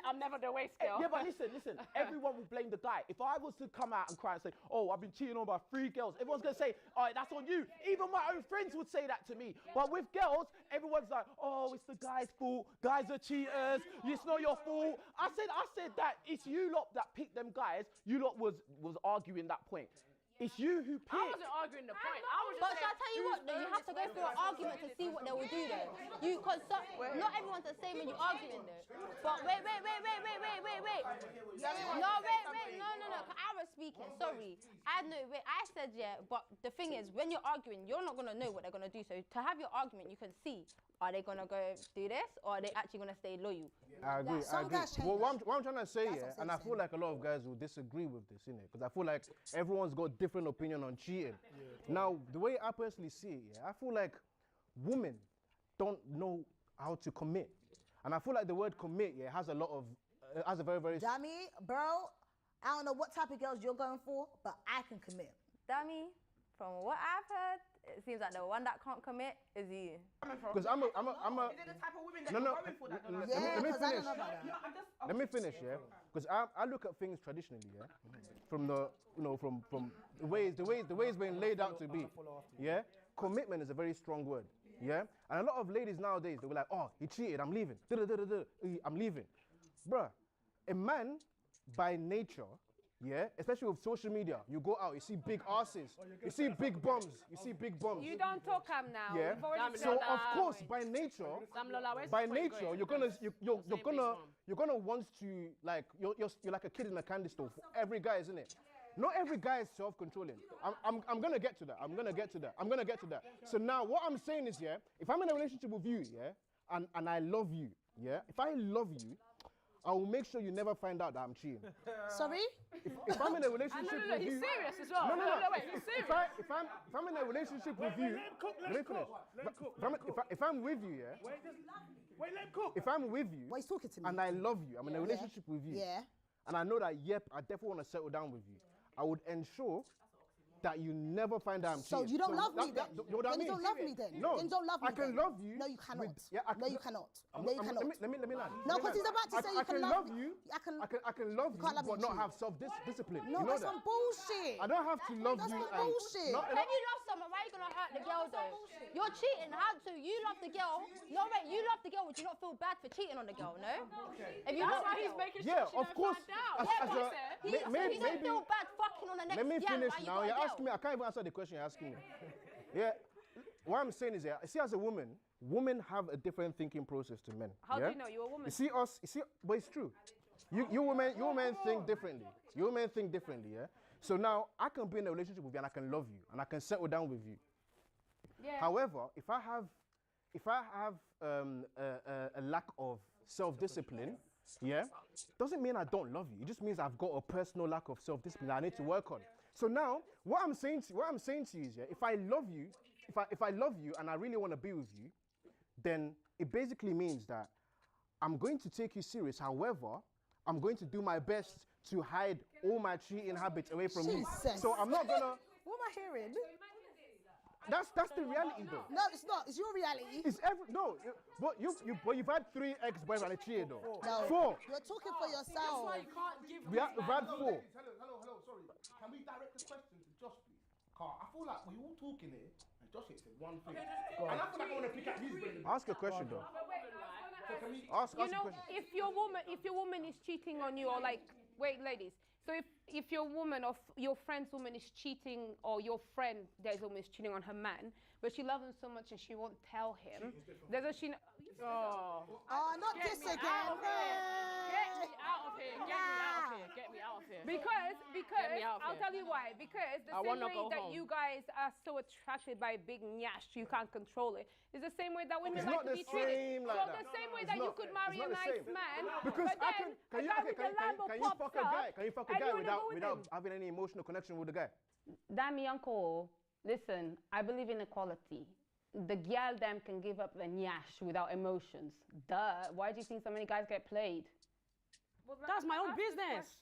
I'm never the waste girl. Yeah, but listen. Everyone will blame the guy. If I was to come out and cry and say, "Oh, I've been cheating on by 3 girls," everyone's gonna say, "All right, that's on you." Even my own friends would say that to me. But with girls, everyone's like, "Oh, it's the guy's fault. Guys are cheaters. It's not your fault." I said that it's you lot that picked them guys. You lot was arguing that point. It's you who picked. I wasn't arguing the point. I was just But shall I tell you what, though? You have to go through an argument to see what they will do, though. Because not everyone's the same when you're arguing, though. But wait. No, I was speaking, sorry. I said, yeah, but the thing is, when you're arguing, you're not going to know what they're going to do. So to have your argument, you can see, are they going to go do this, or are they actually going to stay loyal? I agree. Well, what I'm trying to say, and I feel like a lot of guys will disagree with this, innit? Because I feel like everyone's got different opinion on cheating. Now, the way I personally see it, I feel like women don't know how to commit. And I feel like the word commit, has a lot of, has a very, very... Dummy, bro, I don't know what type of girls you're going for, but I can commit. Dummy, from what I've heard, it seems like the one that can't commit is you. Because I'm a... Is it the type of women that you're going for that don't know? Let me because I finish. don't know about that. Let me finish, because I look at things traditionally, from the, from the ways it's been laid out to be, Commitment is a very strong word, and a lot of ladies nowadays, they were like, "Oh, he cheated, I'm leaving, I'm leaving." Bruh, a man by nature, especially with social media, you go out, you see big asses, you see big bums, You don't talk now. Yeah. So of course, by nature, you're gonna want to, like, you're like a kid in a candy store. For every guy, isn't it? Not every guy is self-controlling. I'm gonna get to that. So now what I'm saying is, if I'm in a relationship with you, and I love you, if I love you, I will make sure you never find out that I'm cheating. Sorry? If I'm in a relationship with you... he's serious as well. No, wait, he's serious. If I'm in a relationship with you... Let me finish. If I'm with you, Wait, let him cook. If I'm with you... Well, he's talking to me. And I love you, I'm in a relationship with you. And I know that, I definitely want to settle down with you. I would ensure that you never find out I'm cheating. So you don't love me then? You know what I mean? You don't love me then? No. Then you don't love me I can love you. No, you cannot. No, you cannot. Let me land. No, because he's about to say you can love you. I can love you, but not have self-discipline. No, that's some bullshit. I don't have to love you. That's some bullshit. When you love someone, why are you going to hurt the girl though? You're cheating. How so? You love the girl. No, wait, you love the girl. Would you not feel bad for cheating on the girl, no? If you That's why he's making sure she of course. he don't feel bad fucking on the next Let me finish now. You're girl. asking me. I can't even answer the question you're asking me. What I'm saying is, see, as a woman have a different thinking process to men. How do you know you're a woman? But it's true. You women think differently. You women think differently, So now I can be in a relationship with you and I can love you and I can settle down with you. Yeah. However, if I have a lack of self-discipline, doesn't mean I don't love you. It just means I've got a personal lack of self-discipline that I need to work on. So now, what I'm saying to you is, if I love you, if I love you and I really want to be with you, then it basically means that I'm going to take you serious. However, I'm going to do my best to hide all my cheating habits away from you. So I'm not gonna. What am I hearing? That's the reality, though. No, it's not. It's your reality. But you've had 3 ex-boyfriends and a cheater, though. No. 4. You're talking for yourself. We've had 4. Hello, sorry. Can we direct the question to Josh, please? Carl, I feel like we're all talking here, and Josh hit said one thing. And I feel like I want to pick out his brain. Ask a question, though. So can we Ask a You know, question. if your woman is cheating on you, or like, wait, ladies, So if your woman or your friend's woman is cheating, or your friend there's woman is cheating on her man, but she loves him so much and she won't tell him, doesn't she? Oh, not Get this me again. out of here. Get me out of here. Get me out of here. Get me out of here. Because Get me out of I'll here. tell you why. Because the I same wanna way go that home. you guys are so attracted by a big nyash, you can't control it. It's the same way that women It's like not to the be treated. same like So that. the same way It's that you not. could It's marry not a the nice same. man, Because but then a guy with a Lambo can you pops fuck a guy? up, Can you fuck a and guy you wanna go without with him? having any emotional connection with the guy? Damn uncle, listen, I believe in equality. The girl them can give up the nyash without emotions. Duh. Why do you think so many guys get played? That's my own business.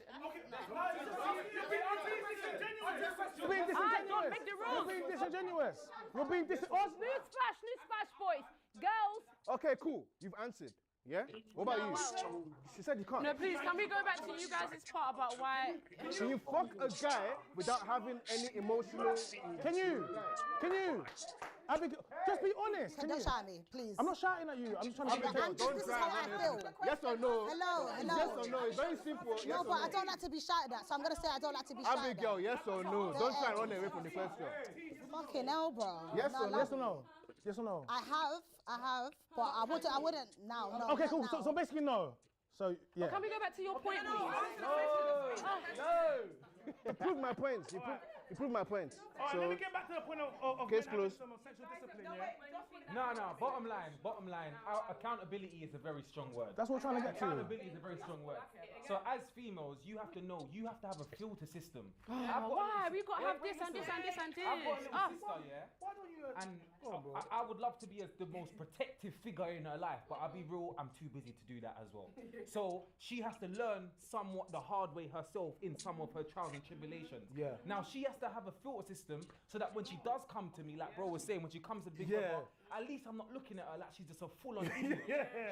You're being I don't disingenuous. make the You're rules. being disingenuous. You're being disingenuous. Newsflash, boys. Girls. Okay, cool. You've answered. Yeah? What about you? She said you can't. No, please, can we go back to you guys' part about why? Can you fuck a guy without having any emotional... Can you? Abigail, just be honest. Can Don't you? shout at me, please. I'm not shouting at you. I'm just trying to be This is how I feel. Yes or no? Hello. Yes or no? It's very simple. No, Yes but or I don't like to be shouted at, so I'm gonna say I don't like to be shouted Abigail, at. yes or no? Don't try and run away from the question. Fucking hell, bro. Yes or no? Yes or no? Yes or no? I have, but I wouldn't now. No. Okay, not cool. now. So basically no. So yeah. Can we go back to your point, please? No. You proved my points. You proved my points. Alright, let me get back to the point of Case men having closed. some sexual discipline, yeah? No. Bottom line. Accountability is a very strong word. That's what we're trying to get to. Accountability is a very strong word. So as females, you have to know, you have to have a filter system. Why? We got to have this and this and this and this. I've got a little sister, yeah? Why don't you? And I would love to be the most protective figure in her life, but I'll be real, I'm too busy to do that as well. So she has to learn somewhat the hard way herself in some of her trials and tribulations. Yeah. Now she has to have a filter system so that when she does come to me, like bro was saying, when she comes to Big Brother, at least I'm not looking at her like she's just a full-on idiot.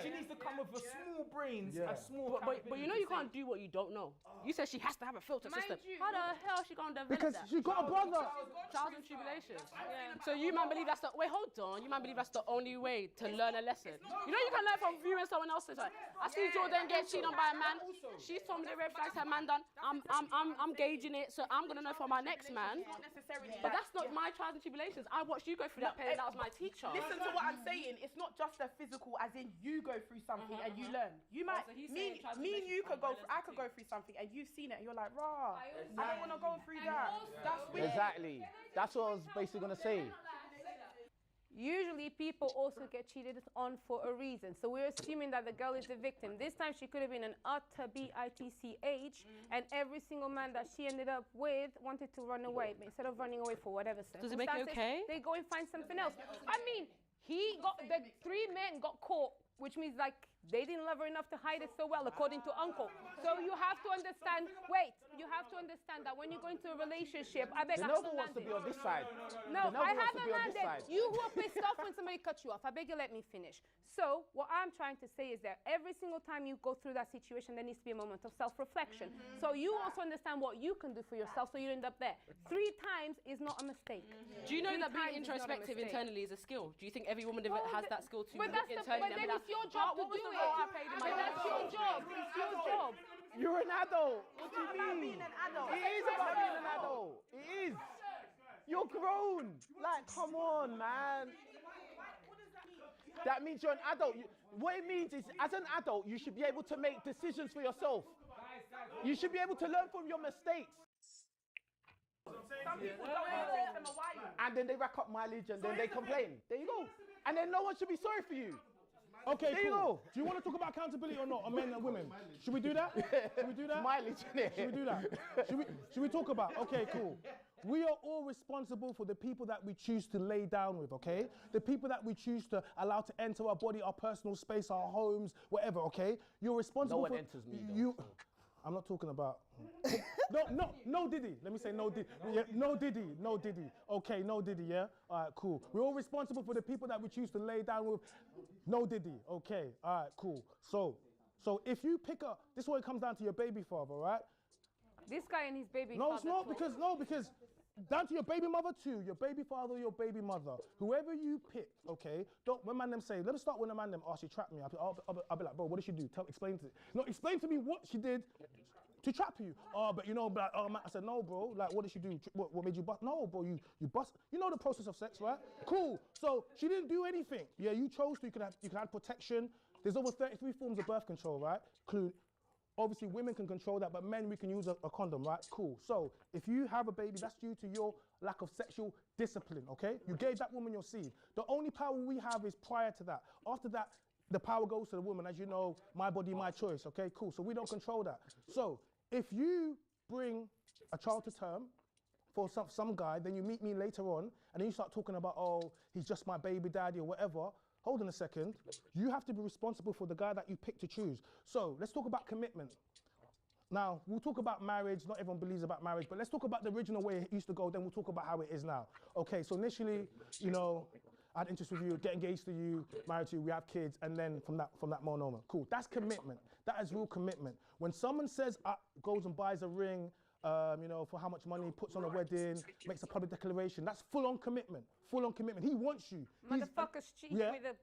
She needs to come with a small brains, a small. But you know you can't do what you don't know. You said she has to have a filter Mind system. you. How the hell she gonna develop Because that? she got a brother. Trials and tribulations. So you man believe that's the wait, hold on. You man believe that's the only way to learn a lesson. You know you can learn from viewing someone else's. Like, I see Jordan get cheated on by a man. She's told me the red flags her man done. I'm gauging it, so I'm gonna know for my next man. But that's not my trials and tribulations. I watched you go through that pain. That was my teacher. Listen to what I'm saying. It's not just the physical, as in you go through something and you learn. You might, so he's me saying and you could go. I could go through something and you've seen it and you're like, rah, I don't want to go through that. That's weird. Exactly. That's what I was basically gonna say. Usually people also get cheated on for a reason. So we're assuming that the girl is the victim. This time she could have been an utter bitch, and every single man that she ended up with wanted to run away. But instead of running away for whatever Does it make it okay? they go and find something else. I mean, the 3 men got caught, which means like they didn't love her enough to hide it so well, according to uncle. So you have to understand, that when you go into a relationship, I beg The noble wants to be on this side. No, The noble I wants to haven't be on this landed. side. You who are pissed off when somebody cut you off, I beg you let me finish. So what I'm trying to say is that every single time you go through that situation, there needs to be a moment of self-reflection. So you also understand what you can do for yourself so you end up there. 3 times is not a mistake. Do you know 3 that being times is not a introspective mistake. internally is a skill? Do you think every woman has that skill to But that's internally? but then it's your job to do it. But that's your job. It's your job. You're an adult. What do you mean? Being an adult. It is about being an adult. It is. You're grown. Like, come on, man. That means you're an adult. What it means is, as an adult, you should be able to make decisions for yourself. You should be able to learn from your mistakes. Some people don't take them a while. And then they rack up mileage and then they complain. There you go. And then no one should be sorry for you. Okay, There you cool. go. Do you want to talk about accountability or not on men and women? Should we do that? Should we do that? Mileage, innit? Should we do that? Should we talk about? Okay, cool. We are all responsible for the people that we choose to lay down with, okay? The people that we choose to allow to enter our body, our personal space, our homes, whatever, okay? You're responsible No one for... enters me, though, You... I'm not talking about... No Diddy. Let me say no Diddy. Yeah, no Diddy. Okay, no Diddy, yeah? All right, cool. We're all responsible for the people that we choose to lay down with. No Diddy. Okay, all right, cool. So if you pick up... This is what it comes down to your baby father, right? This guy and his baby No, father. it's not because down to your baby mother too, your baby father, your baby mother, whoever you pick, okay? Don't when man them say, let me start when the man them, oh, she trapped me. I'll be like, bro, what did she do? Explain to me what she did To trap you. Oh, but you know, like, I said, no, bro. Like, what did she do? What made you bust? No, bro, you bust. You know the process of sex, right? Cool. So she didn't do anything. Yeah, you chose to. You can have protection. There's over 33 forms of birth control, right? Obviously, women can control that, but men, we can use a condom, right? Cool. So if you have a baby, that's due to your lack of sexual discipline, okay? You gave that woman your seed. The only power we have is prior to that. After that, the power goes to the woman. As you know, my body, my choice, okay? Cool. So we don't control that. So if you bring a child to term for some guy, then you meet me later on, and then you start talking about, oh, he's just my baby daddy or whatever. Hold on a second. You have to be responsible for the guy that you pick to choose. So let's talk about commitment. Now, we'll talk about marriage. Not everyone believes about marriage, but let's talk about the original way it used to go, then we'll talk about how it is now. Okay, so initially, you know, I had interest with you, get engaged to you, married to you, we have kids, and then from that moment, cool. That's commitment. That is real commitment. When someone says, goes and buys a ring, you know, for how much money, puts on a wedding, makes a public declaration, that's full-on commitment. Full-on commitment. He wants you. Motherfuckers cheat with a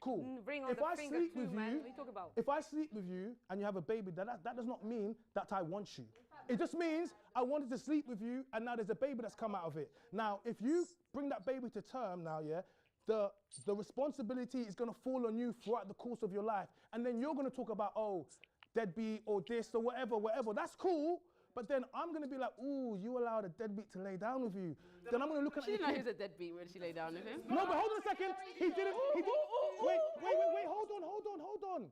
ring on the finger too, man. What are you talking about? If I sleep with you and you have a baby, that does not mean that I want you. It just means I wanted to sleep with you and now there's a baby that's come out of it. Now, if you bring that baby to term now, yeah, the responsibility is going to fall on you throughout the course of your life. And then you're going to talk about, oh, deadbeat or this or whatever. That's cool. But then I'm going to be like, ooh, you allowed a deadbeat to lay down with you. Then I'm going to look at She didn't know he was a deadbeat when she lay down with him. No, but hold on a second. He didn't. Wait, hold on.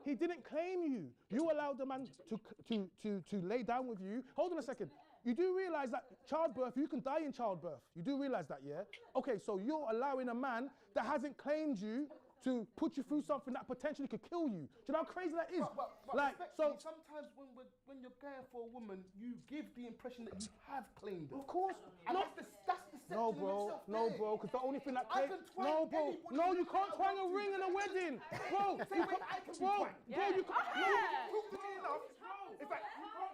He didn't claim you. You allowed the man to lay down with you. Hold on a second. You do realize that childbirth, you can die in childbirth. You do realize that, yeah? Okay, so you're allowing a man that hasn't claimed you to put you through something that potentially could kill you. Do you know how crazy that is? But like, so sometimes when you're going for a woman, you give the impression that you have claimed her. Of course. And that's deception no, bro. No, bro. Because the only thing that claims. No, bro. No, you can't twang a ring in a wedding, bro. Say, wait, I can bro, be bro, you can't. Talk to me enough. In fact,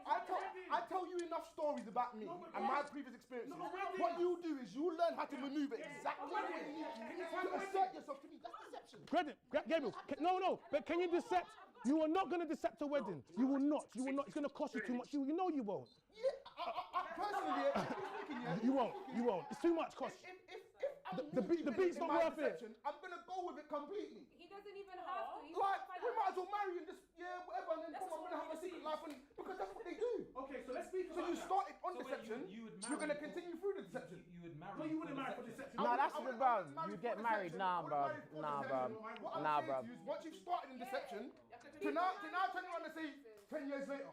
I tell you enough stories about me and my previous experiences. What you do is you learn how to maneuver exactly what you need to assert yourself to me. That's deception. Gabriel, no, but can you decept? You are not going to decept a wedding. You will not. It's going to cost you too much. You know you won't. Yeah, personally, you won't. It's too much cost. The beat's not worth it. I'm going to go with it completely. He doesn't even have to. Like, we might as well marry and just, whatever, and then come on, we're going to have a secret life, because that's what they do. Okay, so let's speak about that. So you started on deception, you're going to continue through the deception. You would marry. No, you wouldn't marry for deception. No, that's the bro. You get married, nah, bro. What I'm saying to you is, once you've started in deception, to now turn around and say, 10 years later,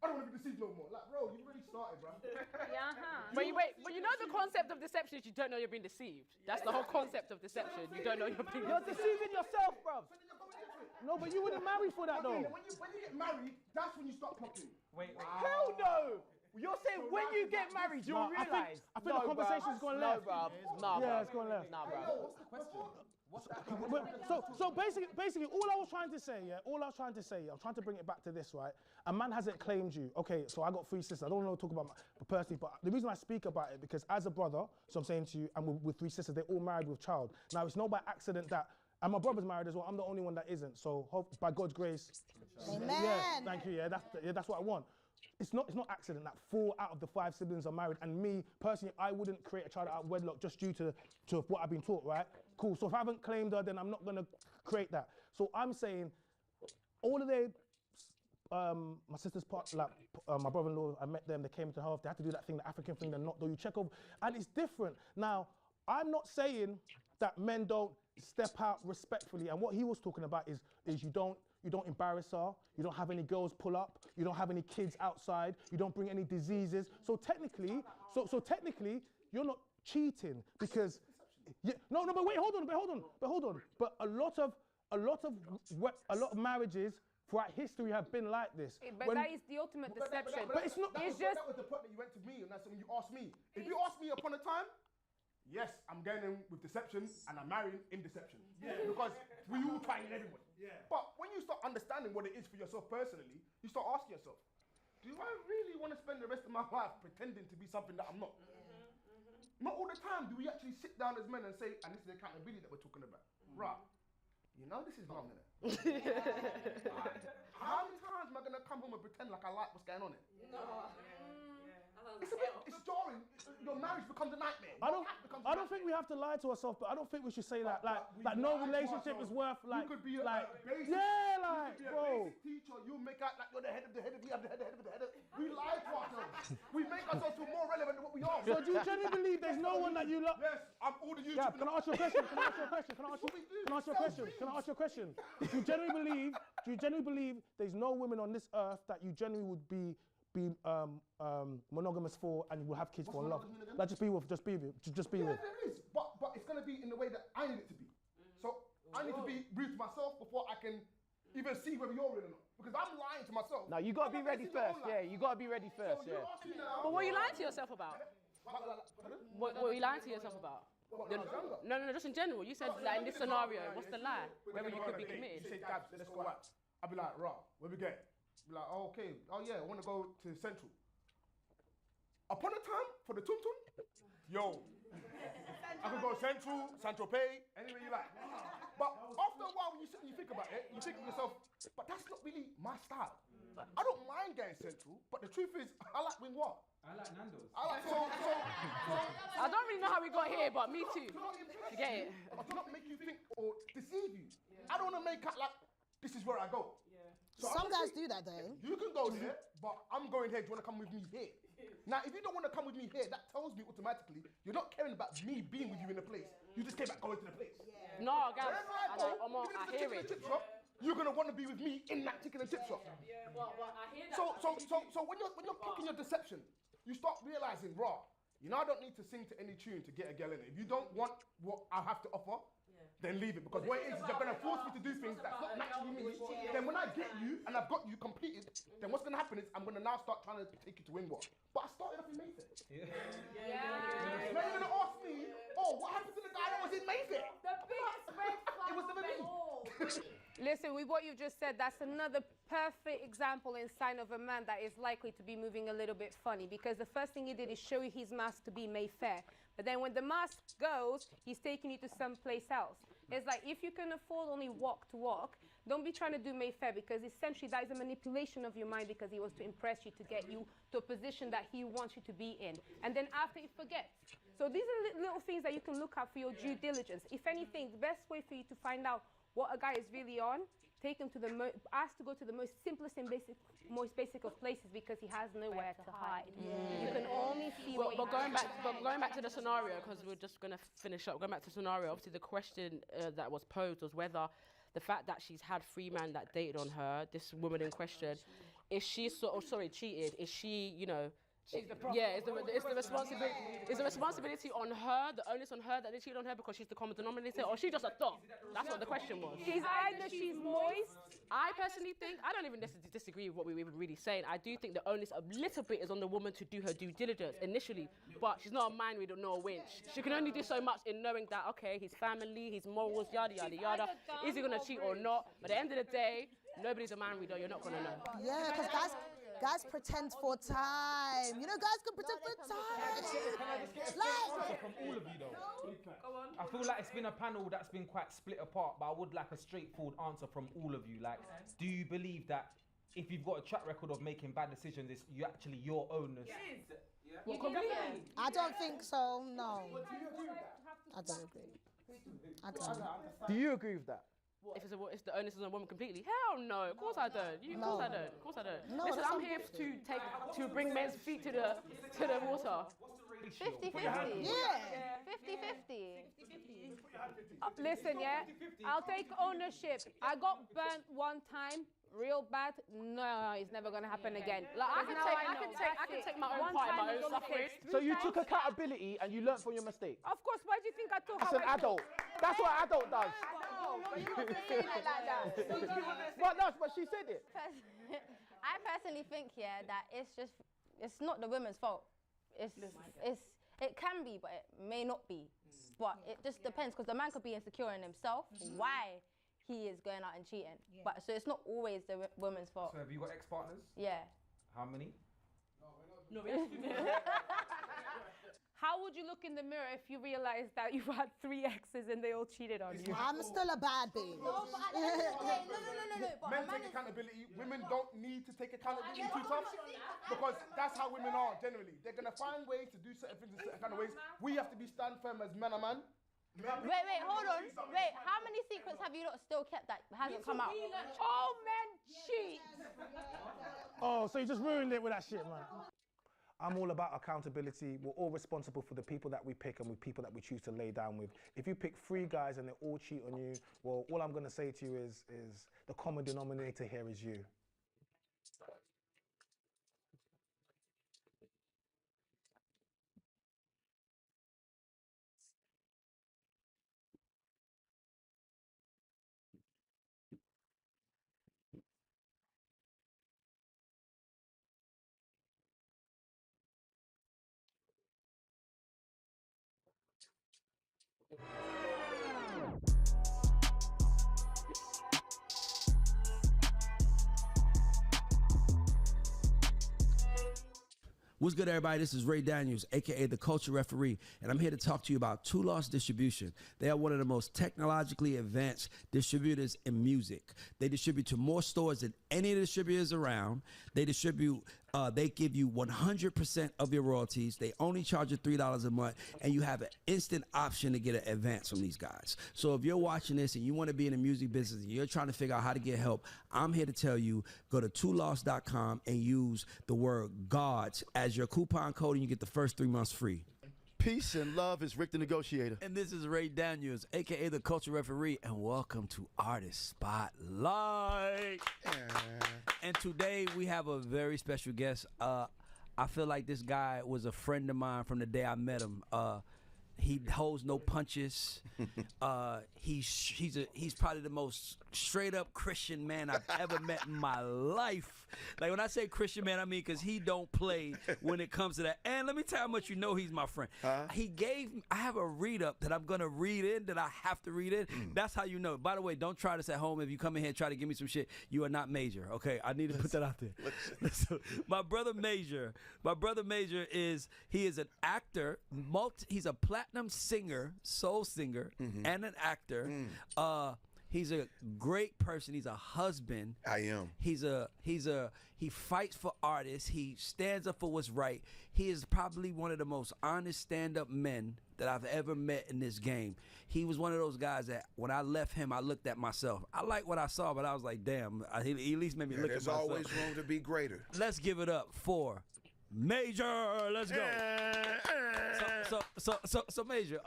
I don't want to be deceived no more. Like, bro, you really started, bro. Yeah, But you know the concept of deception is you don't know you're being deceived. That's the whole concept of deception. You don't know you're being You're deceiving yourself, bro. No, but you wouldn't marry for that, though. When you get married, that's when you start clocking. Wait. Hell no. You're saying when you get married, you'll realise. I think the conversation's gone left. Yeah, it's gone left. Nah, bro. What's the question? So basically, all I was trying to say, I'm trying to bring it back to this, right? A man hasn't claimed you. Okay, so I got 3 sisters. I don't want to talk about my personally, but the reason I speak about it, because as a brother, so I'm saying to you, and with 3 sisters, they're all married with child. Now, it's not by accident that, and my brother's married as well, I'm the only one that isn't. So by God's grace. Amen. Yeah, thank you, that's what I want. It's not accident that 4 out of the 5 siblings are married, and me, personally, I wouldn't create a child out of wedlock just due to what I've been taught, right? Cool, so if I haven't claimed her, then I'm not gonna create that. So I'm saying, all of my sister's part, like my brother-in-law, I met them, they came to her, they had to do that thing, the African thing, not though you check over, and it's different. Now, I'm not saying that men don't step out respectfully, and what he was talking about is you don't embarrass her, you don't have any girls pull up, you don't have any kids outside, you don't bring any diseases. So technically, you're not cheating because, no, but wait, hold on. But a lot of marriages throughout history have been like this. But that is the ultimate deception. But it's not. That was the point that you went to me, and that's when you asked me. If you asked me upon a time, yes, I'm going in with deception, and I'm marrying in deception. Yeah. Because we all trying everyone. Yeah. But when you start understanding what it is for yourself personally, you start asking yourself, do I really want to spend the rest of my life pretending to be something that I'm not? Not all the time do we actually sit down as men and say, and this is the accountability that we're talking about. Right. You know, this is wrong, innit? How many times am I gonna come home and pretend like I like what's going on here? No. It's jarring. Your marriage becomes a nightmare. I don't think we have to lie to ourselves, but I don't think we should say that like no relationship is worth like You could be like basic, yeah, like you could be a bro. basic teacher. You make out like you're the head of the head of the head of the head of the head of. We lie to ourselves. We make ourselves feel more relevant than what we are. So do you genuinely believe there's no one that you love? Yes, I'm all the YouTube. Yeah, can I ask you a question? Can I ask you a question? Can I ask you a question? Do you genuinely believe there's no women on this earth that you genuinely would be monogamous for and you will have kids for and love? Like just be with. Yeah, there is, but it's gonna be in the way that I need it to be. So I need to be real to myself before I can even see whether you're real or not. Because I'm lying to myself. No, you gotta be ready first. Yeah, you gotta be ready first. So Yeah. But what are you lying to yourself about? What are you lying to yourself about? No, just in general. You said like in this scenario, what's the lie? Whether you could be committed. You say, Gabs, let's go out. I'll be like, rah, where we going? Be like, oh, okay, oh yeah, I want to go to Central. Upon a time for the Tum Tum, yo, I can go Central, Central Pay, anywhere you like. But after a while, when you sit and you think about it, you think to yourself, but that's not really my style. I don't mind going Central, but the truth is, I like wing what? I like Nando's. I like I don't really know how we got here, but me too. You get it? But to not make you think or deceive you. I don't want to make out like this is where I go. So Some guys do that though. You can go there, but I'm going here. Do you want to come with me here? Now, if you don't want to come with me here, that tells me automatically you're not caring about me being with you in the place. You just care about going to the place. No, guys, Wherever I go, even if I it's a hear chicken and it. chip shop, you're gonna want to be with me in that chicken and chip shop. I hear that. So when you're picking your deception, you start realizing, raw. You know, I don't need to sing to any tune to get a girl in it. If you don't want what I have to offer, then leave it. Because what it is you're going to force me to do things that's not naturally me. Then when I get you and I've got you completed, then what's going to happen is I'm going to now start trying to take you to Wingward. But I started off in Mayfair. Now you're going to ask me, oh, what happened to the guy that was in Mayfair? The biggest red flag It was never me. Listen, with what you've just said, that's another perfect example and sign of a man that is likely to be moving a little bit funny, because the first thing he did is show you his mask to be Mayfair. But then when the mask goes, he's taking you to someplace else. It's like, if you can afford only walk to walk, don't be trying to do Mayfair, because essentially that is a manipulation of your mind, because he wants to impress you, to get you to a position that he wants you to be in. And then after he forgets. So these are little things that you can look at for your due diligence. If anything, the best way for you to find out what a guy is really on, take him to the ask to go to the most simplest and most basic of places, because he has nowhere to hide. You can only see what But going back to the scenario, because we're just going to finish up. Going back to the scenario, obviously the question that was posed was whether the fact that she's had 3 men that dated on her, this woman in question, is she cheated? Is she, you know? She's the problem. Yeah, is the responsibility on her, the onus on her that they cheated on her because she's the common denominator, or she just a thought? That's what the question was. She's either she's moist. I personally think, I don't even disagree with what we were really saying. I do think the onus a little bit is on the woman to do her due diligence initially, but she's not a mind reader nor a winch. She can only do so much in knowing that, okay, his family, his morals, yada, yada, yada. Is he going to cheat or not? But at the end of the day, nobody's a mind reader, you're not going to know. Yeah, because guys pretend for time. You know, guys can pretend for time. Like, from all of you though. I feel like it's been a panel that's been quite split apart, but I would like a straightforward answer from all of you. Like, do you believe that if you've got a track record of making bad decisions, it's actually your onus? Well, completely. I don't think so, no. I don't agree. I don't. Do you agree with that? If the onus is on a woman completely? Hell no, of course I don't. Of course I don't. No, listen, I'm here to bring men's feet to the water. 50-50. Yeah. 50-50. Listen, yeah, I'll take ownership. I got burnt one time, real bad. No, it's never gonna happen again. Like, I can take my own part in my own suffering. So you took accountability and you learned from your mistake. Of course, why do you think I took? That's an adult. That's what an adult does. You're not saying it like that. But she said it. I personally think, that it's not the women's fault. It can be, but it may not be. But it just depends, because the man could be insecure in himself, why he is going out and cheating. But so it's not always the woman's fault. So have you got ex-partners? Yeah. How many? No, we have to. How How would you look in the mirror if you realized that you've had 3 exes and they all cheated on you? I'm still a bad bitch. No, but at the end of the day, no. But Men take accountability. Women don't need to take accountability too tough because that's how women are generally. They're gonna find ways to do certain things in certain kind of ways. We have to be stand firm as man. Wait, hold on. Wait, how many secrets have you not still kept that hasn't come out? All men cheat. Oh, so you just ruined it with that shit, man. I'm all about accountability. We're all responsible for the people that we pick and with people that we choose to lay down with. If you pick 3 guys and they all cheat on you, well, all I'm gonna say to you is the common denominator here is you. What's good, everybody? This is Ray Daniels, aka the Culture Referee, and I'm here to talk to you about Two Lost Distribution. They are one of the most technologically advanced distributors in music. They distribute to more stores than any of the distributors around. They distribute, they give you 100% of your royalties. They only charge you $3 a month, and you have an instant option to get an advance from these guys. So if you're watching this and you want to be in the music business and you're trying to figure out how to get help, I'm here to tell you, go to twolost.com and use the word GODS as your coupon code, and you get the first 3 months free. Peace and love is Rick the Negotiator. And this is Ray Daniels, aka the Culture Referee, and welcome to Artist Spotlight. And today we have a very special guest. I feel like this guy was a friend of mine from the day I met him. He holds no punches. He's probably the most straight up Christian man I've ever met in my life. Like when I say Christian man, I mean because he don't play when it comes to that. And let me tell you how much you know he's my friend. I have a read up that I'm gonna read in that I have to read in. That's how you know. By the way, don't try this at home. If you come in here and try to give me some shit, you are not Major. Okay, I need to put that out there. So, my brother Major is an actor. He's a platinum singer, soul singer, and an actor. He's a great person. He's a husband. I am. He fights for artists. He stands up for what's right. He is probably one of the most honest stand-up men that I've ever met in this game. He was one of those guys that when I left him, I looked at myself. I like what I saw, but I was like, damn, he at least made me look at myself. There's always room to be greater. Let's give it up for Major. Let's go. So Major,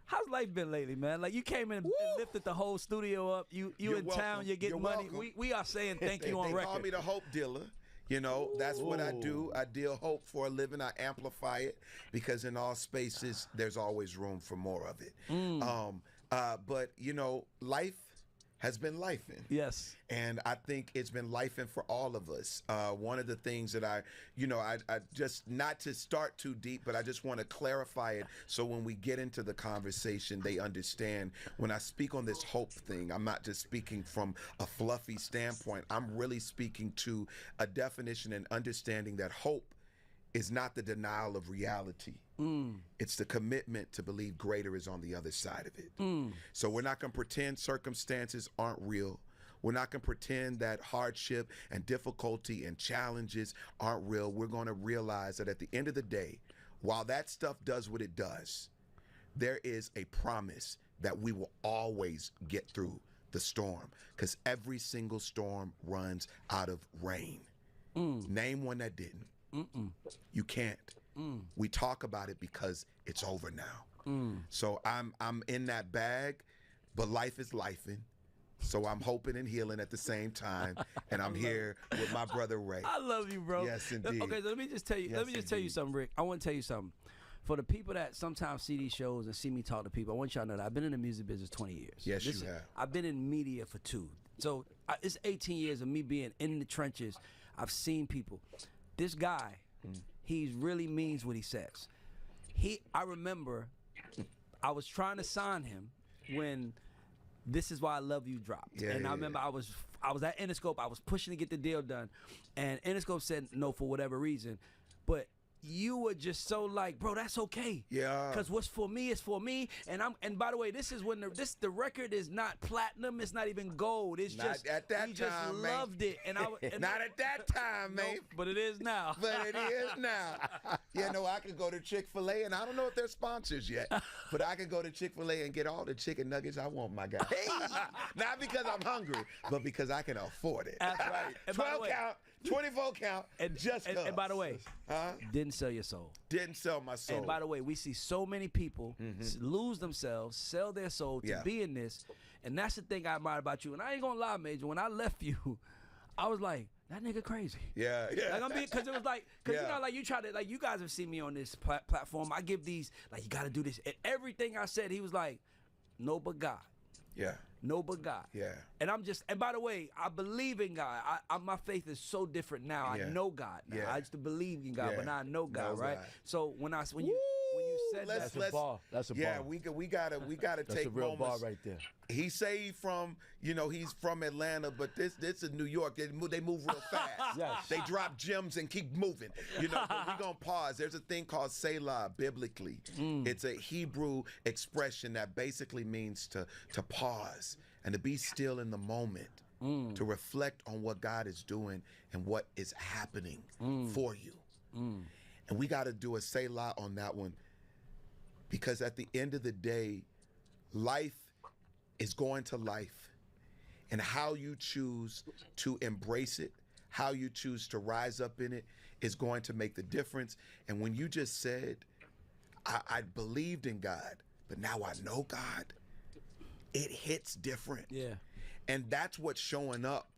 how's life been lately, man? Like you came in and lifted the whole studio up. You're in welcome. town, you're getting money. We are saying thank you on they record. call me the hope dealer. You know, that's what I do. I deal hope for a living. I amplify it because in all spaces, there's always room for more of it. But, you know, life has been lifing. Yes. And I think it's been lifing for all of us. One of the things that I just, not to start too deep, but I just want to clarify it so when we get into the conversation, they understand when I speak on this hope thing, I'm not just speaking from a fluffy standpoint. I'm really speaking to a definition and understanding that hope is not the denial of reality. It's the commitment to believe greater is on the other side of it. So we're not going to pretend circumstances aren't real. We're not going to pretend that hardship and difficulty and challenges aren't real. We're going to realize that at the end of the day, while that stuff does what it does, there is a promise that we will always get through the storm because every single storm runs out of rain. Name one that didn't. You can't. We talk about it because it's over now. So I'm in that bag, but life is lifing. So I'm hoping and healing at the same time, and I'm here with my brother Ray. I love you, bro. Yes, indeed. Okay, so let me just tell you. Tell you something, Rick. I want to tell you something. For the people that sometimes see these shows and see me talk to people, I want y'all to know that I've been in the music business 20 years. Yes, you have. I've been in media for 2. So it's 18 years of me being in the trenches. I've seen people. This guy, he really means what he says. I remember I was trying to sign him when This Is Why I Love You dropped. I remember I was at Interscope. I was pushing to get the deal done. And Interscope said no for whatever reason. But you were just so like, bro, that's okay. Yeah. Cause what's for me is for me. And by the way, this is when the record is not platinum. It's not even gold. It's Not just at that we just time, man. loved it. And Not at that time, man. Nope, but it is now. But it is now. You know, I could go to Chick-fil-A, and I don't know if they're sponsors yet, but I could go to Chick-fil-A and get all the chicken nuggets I want, my guy. Not because I'm hungry, but because I can afford it. That's right. And by the 12 way- count, 24 count, And and by the way, didn't sell your soul. Didn't sell my soul. And by the way, we see so many people lose themselves, sell their soul to Yeah. be in this. And that's the thing I admire about you. And I ain't gonna lie, Major, when I left you, I was like, that nigga crazy. Yeah. Like I'm being, cause it was like, cause you Yeah. know, like you try to, like you guys have seen me on this platform. I give these, like you gotta do this. And everything I said, he was like, no but God. Yeah. No but God. Yeah. And I'm just, and by the way, I believe in God. My faith is so different now. Yeah. I know God now. Yeah. I used to believe in God, Yeah. but now I know God, Know right? God. So when you said Let's- that, let's- That's a yeah, bar. we gotta That's take a real moments. bar right there. He say he's from Atlanta, but this is New York. They move real fast. Yes. They drop gems and keep moving. You know, but we gonna pause. There's a thing called Selah biblically. It's a Hebrew expression that basically means to pause and to be still in the moment, to reflect on what God is doing and what is happening for you. And we got to do a Selah on that one, because at the end of the day, life is going to life, and how you choose to embrace it, how you choose to rise up in it is going to make the difference. And when you just said, I believed in God, but now I know God, it hits different. Yeah. And that's what's showing up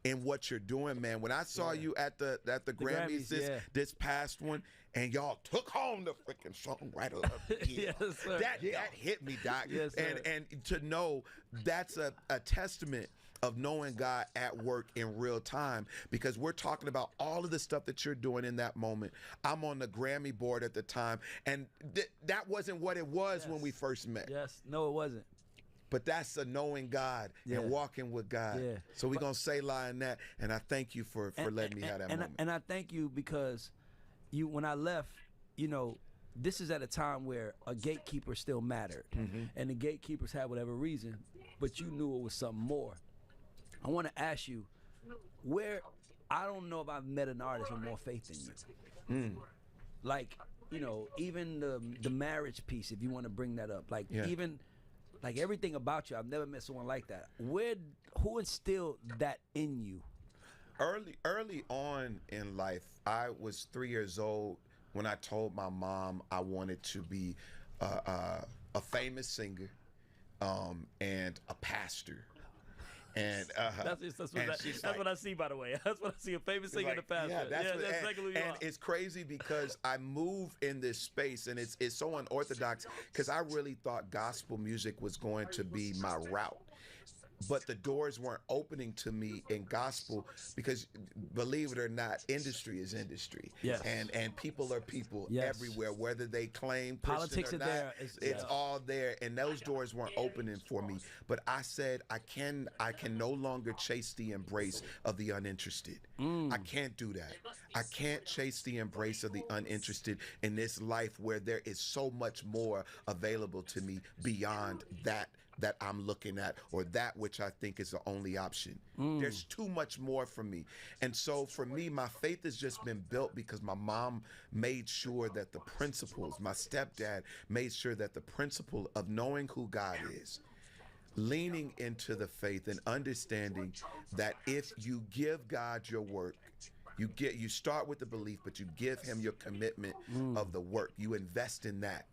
in what you're doing, man. When I saw you at the Grammys this past one, and y'all took home the freaking songwriter of the year. Yes, sir. That hit me, Doc. Yes, sir. And to know that's a testament of knowing God at work in real time, because we're talking about all of the stuff that you're doing in that moment. I'm on the Grammy board at the time, and that wasn't what it was when we first met. Yes, no, it wasn't. But that's a knowing God and walking with God. Yeah. So we're going to say lie in that. And I thank you for letting me have that moment. And I thank you because when I left, this is at a time where a gatekeeper still mattered. And the gatekeepers had whatever reason, but you knew it was something more. I want to ask you, I don't know if I've met an artist with more faith than you. Like, even the marriage piece, if you want to bring that up. Like, even... Like everything about you, I've never met someone like that. Who instilled that in you? Early on in life, I was 3 years old when I told my mom I wanted to be a famous singer and a pastor. And that's what I see, by the way. That's what I see, a famous singer and a pastor. Yeah, that's exactly what you are. It's crazy because I move in this space, and it's so unorthodox, because I really thought gospel music was going to be my route. But the doors weren't opening to me in gospel because, believe it or not, industry is industry. Yes. And people are people everywhere, whether they claim politics Christian or are not, there. it's all there. And those doors weren't opening for me. But I said, I can no longer chase the embrace of the uninterested. I can't do that. I can't chase the embrace of the uninterested in this life where there is so much more available to me beyond that I'm looking at, or that which I think is the only option. There's too much more for me. And so for me, my faith has just been built because my mom made sure that the principles, my stepdad made sure that the principle of knowing who God is, leaning into the faith and understanding that if you give God your work, you start with the belief, but you give him your commitment of the work. You invest in that.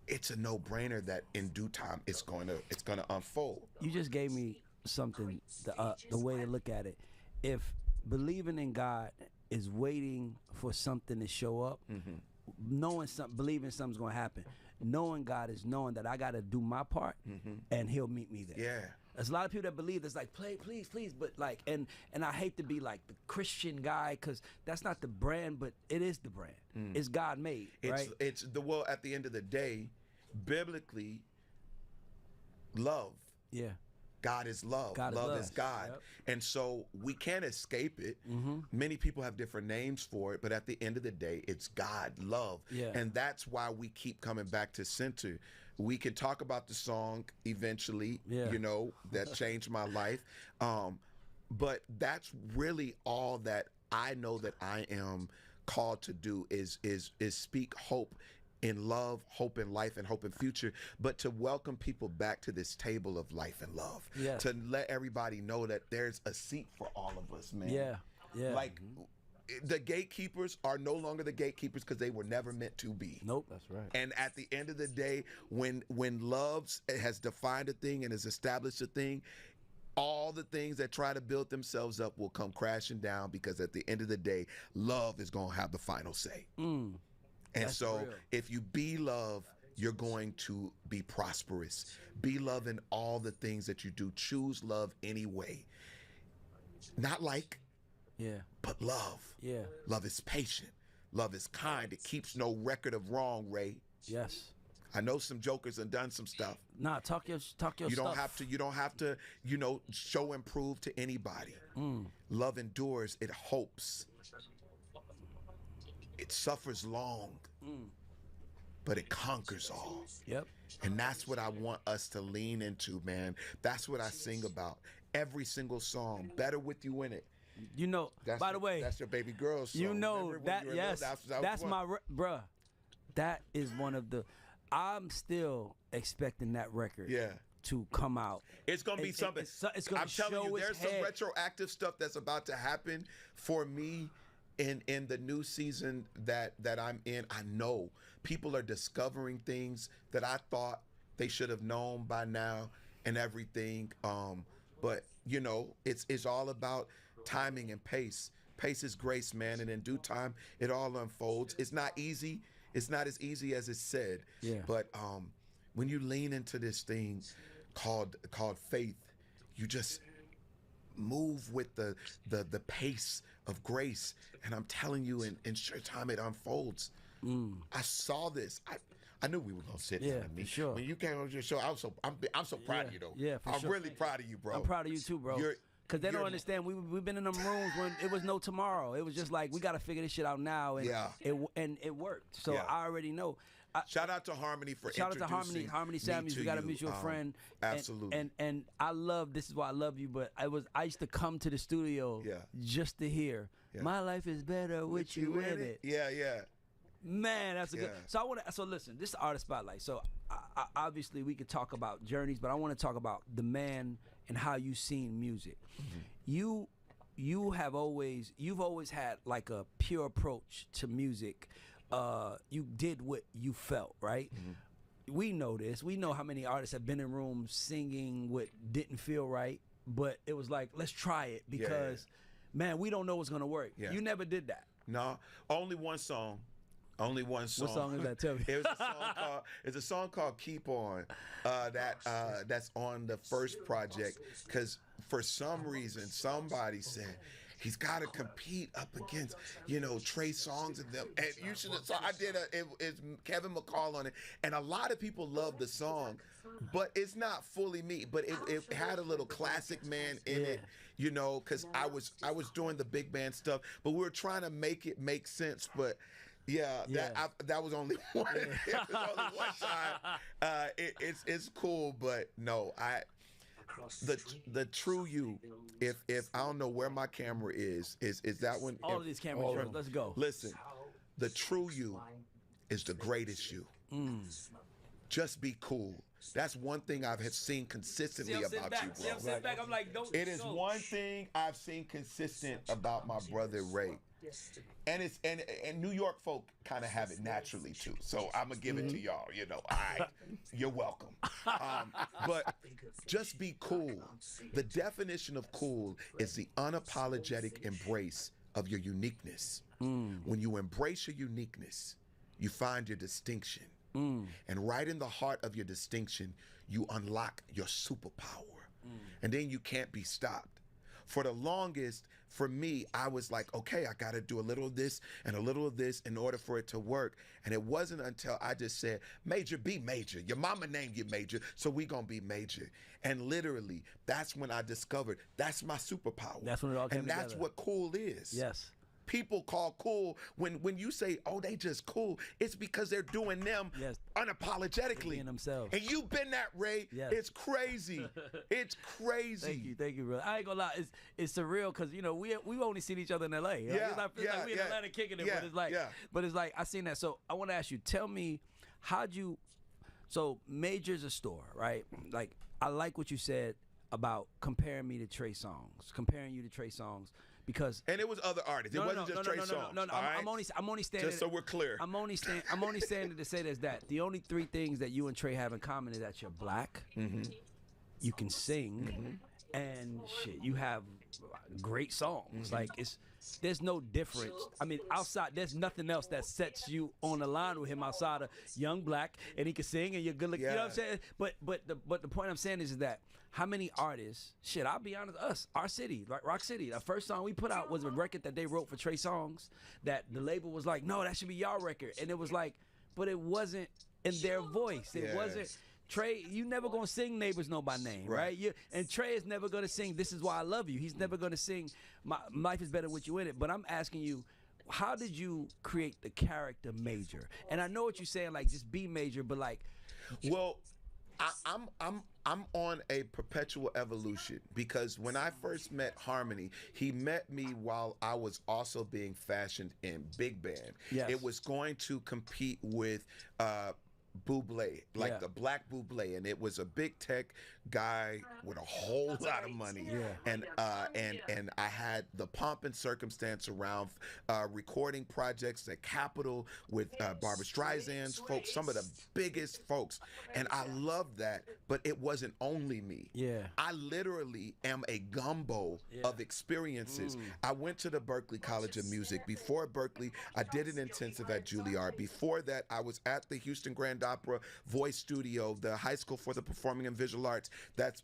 It's a no-brainer that in due time it's going to unfold. You just gave me something, the way to look at it. If believing in God is waiting for something to show up, believing something's going to happen. Knowing God is knowing that I got to do my part, and he'll meet me there. Yeah. There's a lot of people that believe it's like, please, but like, and I hate to be like the Christian guy, because that's not the brand, but it is the brand. It's God made, right? It's at the end of the day, biblically, love God is love. God is love love. is God. Yep. And so we can't escape it. Many people have different names for it, but at the end of the day, it's God, love. Yeah. And that's why we keep coming back to center. We can talk about the song eventually, Yeah. you know, that changed my life. But that's really all that I know that I am called to do is speak hope in love, hope in life, and hope in future, but to welcome people back to this table of life and love. Yes. To let everybody know that there's a seat for all of us, man. Yeah. Yeah. Like the gatekeepers are no longer the gatekeepers because they were never meant to be. Nope. That's right. And at the end of the day, when love has defined a thing and has established a thing, all the things that try to build themselves up will come crashing down, because at the end of the day, love is going to have the final say. And That's so real. if you be love, you're going to be prosperous. Be love in all the things that you do. Choose love anyway. Not like, but love. Yeah. Love is patient. Love is kind. It keeps no record of wrong, Ray. Yes. I know some jokers have done some stuff. Nah, talk your You stuff. don't have to, you know, show and prove to anybody. Love endures, it hopes. It suffers long, but it conquers all. Yep. And that's what I want us to lean into, man. That's what I sing about. Every single song, Better With You In It. You know, by the way, that's your baby girl song. you know Remember when that, you were yes, little, that's one. my, bruh, that is one of the, I'm still expecting that record to come out. It's gonna be something. It's gonna I'm telling show you, its there's head. some retroactive stuff that's about to happen for me in the new season that I'm in. I know people are discovering things that I thought they should have known by now and everything. But you know, it's all about timing and pace. Pace is grace, man, and in due time it all unfolds. It's not easy. It's not as easy as it's said. Yeah. But when you lean into this thing called faith, you just move with the pace of grace. And I'm telling you, in short time it unfolds. I saw this. I knew we were gonna sit down and meet. Sure. When you came on your show, I'm so proud of you though. Yeah, for I'm sure. really proud of you, bro. I'm proud of you too, bro. Because they don't understand. We've been in them rooms when it was no tomorrow. It was just like, we got to figure this shit out now. And it worked. So I already know. Shout out to Harmony for shout out to introducing Harmony Samuels. We got to meet you a friend. Absolutely. And I love, this is why I love you, but I used to come to the studio just to hear, my life is better with you in it. Yeah. Man, that's a good. So listen, this is Artist Spotlight. So I, obviously we could talk about journeys, but I want to talk about the man and how you seen music. You've always had like a pure approach to music. You did what you felt, right? We know this. We know how many artists have been in rooms singing what didn't feel right, but it was like, let's try it because, man, we don't know what's gonna work. Yeah. You never did that. No, only one song. Only one song. What song is that? Tell me. It's a song called "Keep On," that's on the first project. Because for some reason, somebody said he's got to compete up against, Trey Songz and them. And you should have saw. I did it's Kevin McCall on it, and a lot of people love the song, but it's not fully me. But it had a little classic man in it. Because I was doing the big band stuff, but we were trying to make it make sense, but. That was only one. It was only one time. It's cool, but no, the true you. If I don't know where my camera is that one? All of these cameras. Let's go. Listen, the true you is the greatest you. Just be cool. That's one thing I've seen consistently about you, bro. Sit back. I'm like, don't. It is one thing I've seen consistent about my brother Ray. And it's and New York folk kind of have it naturally too. So I'm gonna give it to y'all. All right, you're welcome. But just be cool. The definition of cool is the unapologetic embrace of your uniqueness. When you embrace your uniqueness, you find your distinction. And right in the heart of your distinction, you unlock your superpower. And then you can't be stopped. For the longest, for me, I was like, okay, I got to do a little of this and a little of this in order for it to work. And it wasn't until I just said, Major, be major. Your mama named you Major, so we gonna be major. And literally, that's when I discovered that's my superpower. That's when it all came together. And that's what cool is. Yes. People call cool when you say, oh, they just cool, it's because they're doing them unapologetically. Being themselves. And you've been that, Ray. Yes. It's crazy. It's crazy. Thank you, bro. I ain't gonna lie, it's surreal because we've only seen each other in LA. Yeah, like we in Atlanta kicking it, but it's like I seen that. So I want to ask you, tell me, so Major's a store, right? Like I like what you said about comparing me to Trey Songz, comparing you to Trey Songz. Because and it was other artists. It wasn't just Trey Songz. No. I'm only standing. Just so we're clear. I'm only standing to say that the only three things that you and Trey have in common is that you're black, you can sing, and shit, you have great songs. Like there's no difference. I mean, outside, there's nothing else that sets you on the line with him outside of young black, and he can sing, and you're good looking. You know what I'm saying? But the point I'm saying is that how many artists? Shit, I'll be honest. Our city, like Rock City, the first song we put out was a record that they wrote for Trey Songz. That the label was like, no, that should be y'all record, and it was like, but it wasn't in their voice. It wasn't. Trey, you never gonna sing Neighbors Know My Name, right? And Trey is never gonna sing This Is Why I Love You. He's never gonna sing My Life Is Better With You In It. But I'm asking you, how did you create the character Major? And I know what you're saying, like just be Major, but like, well, I'm on a perpetual evolution because when I first met Harmony, he met me while I was also being fashioned in big band. Yes. It was going to compete with Bublé, like the black Bublé, and it was a big tech guy with a whole lot of money. And I had the pomp and circumstance around recording projects at Capitol with Barbra Streisand's folks, some of the biggest folks, and I loved that. But it wasn't only me. I literally am a gumbo of experiences. I went to the Berklee College of Music. Before Berklee, I did an intensive at Juilliard. Before that, I was at the Houston Grand Opera Voice Studio, the High School for the Performing and Visual Arts. That's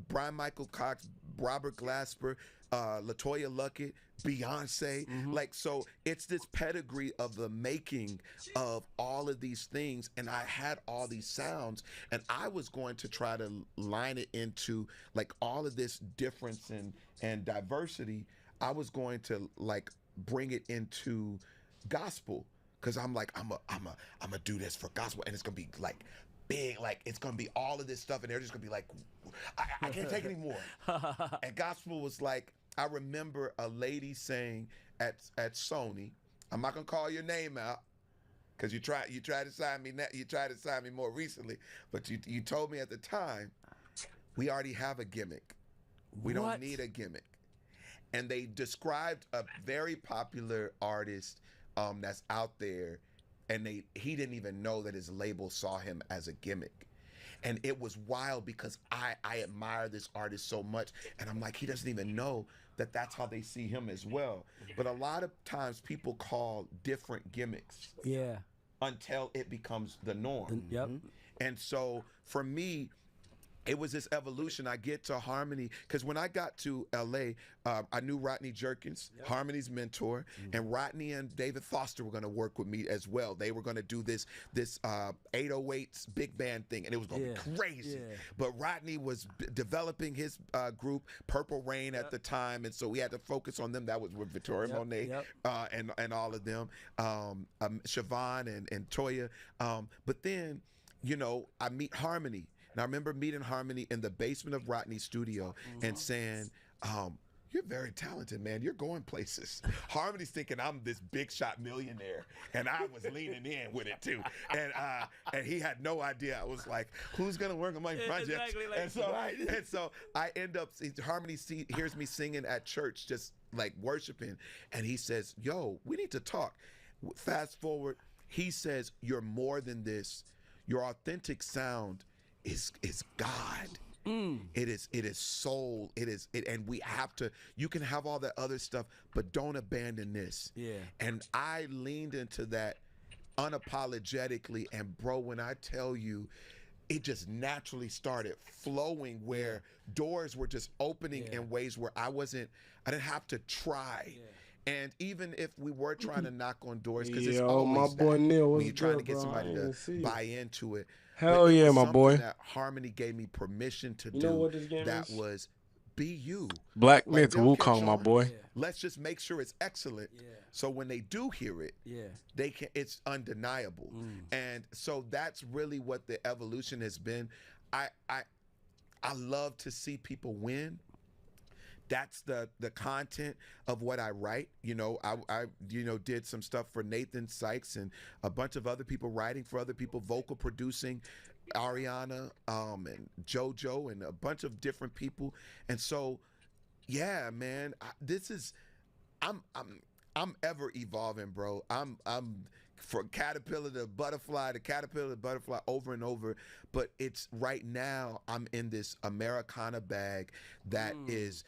Brian Michael Cox, Robert Glasper, LaToya Luckett, Beyonce. Like, so it's this pedigree of the making of all of these things, and I had all these sounds, and I was going to try to line it into like all of this difference and diversity. I was going to like bring it into gospel. Cause I'm like, I'm a do this for gospel, and it's gonna be like big, like it's gonna be all of this stuff, and they're just gonna be like, I can't take any more. And gospel was like, I remember a lady saying at Sony, I'm not gonna call your name out, cause you tried to sign me, you tried to sign me more recently, but you told me at the time, we already have a gimmick, we don't need a gimmick, and they described a very popular artist. That's out there, and he didn't even know that his label saw him as a gimmick. And it was wild because I admire this artist so much, and I'm like, he doesn't even know that that's how they see him as well. But a lot of times people call different gimmicks until it becomes the norm. And so for me, it was this evolution. I get to Harmony, because when I got to LA, I knew Rodney Jerkins, Harmony's mentor, and Rodney and David Foster were going to work with me as well. They were going to do this 808s big band thing, and it was going to be crazy. But Rodney was developing his group, Purple Rain, at the time, and so we had to focus on them. That was with Victoria Monet and all of them, Siobhan and Toya. But then, I meet Harmony. And I remember meeting Harmony in the basement of Rodney's studio and saying, you're very talented, man. You're going places. Harmony's thinking I'm this big shot millionaire, and I was leaning in with it too. And he had no idea. I was like, who's gonna work on my project? Exactly, like, and so I end up, Harmony hears me singing at church, just like worshiping, and he says, yo, we need to talk. Fast forward, he says, you're more than this. Your authentic sound is God. It is soul. And we have to. You can have all that other stuff, but don't abandon this. And I leaned into that unapologetically. And bro, when I tell you, it just naturally started flowing where doors were just opening in ways where I didn't have to try. And even if we were trying to knock on doors, because it's always my boy that, Neil, when what's you're trying to good, get bro? somebody I to didn't see buy you. into it. Hell But it yeah, was my something boy. that Harmony gave me permission to You do. know what this game that is? was be you. Black Like, Myth they don't Wukong, catch my on. boy. Let's just make sure it's excellent. So when they do hear it, they can. It's undeniable. And so that's really what the evolution has been. I love to see people win. That's the content of what I write. You know, I did some stuff for Nathan Sykes and a bunch of other people writing for other people, vocal producing, Ariana and JoJo and a bunch of different people. And so, yeah, man, I'm ever evolving, bro. I'm from caterpillar to butterfly to caterpillar to butterfly over and over. But it's right now I'm in this Americana bag that is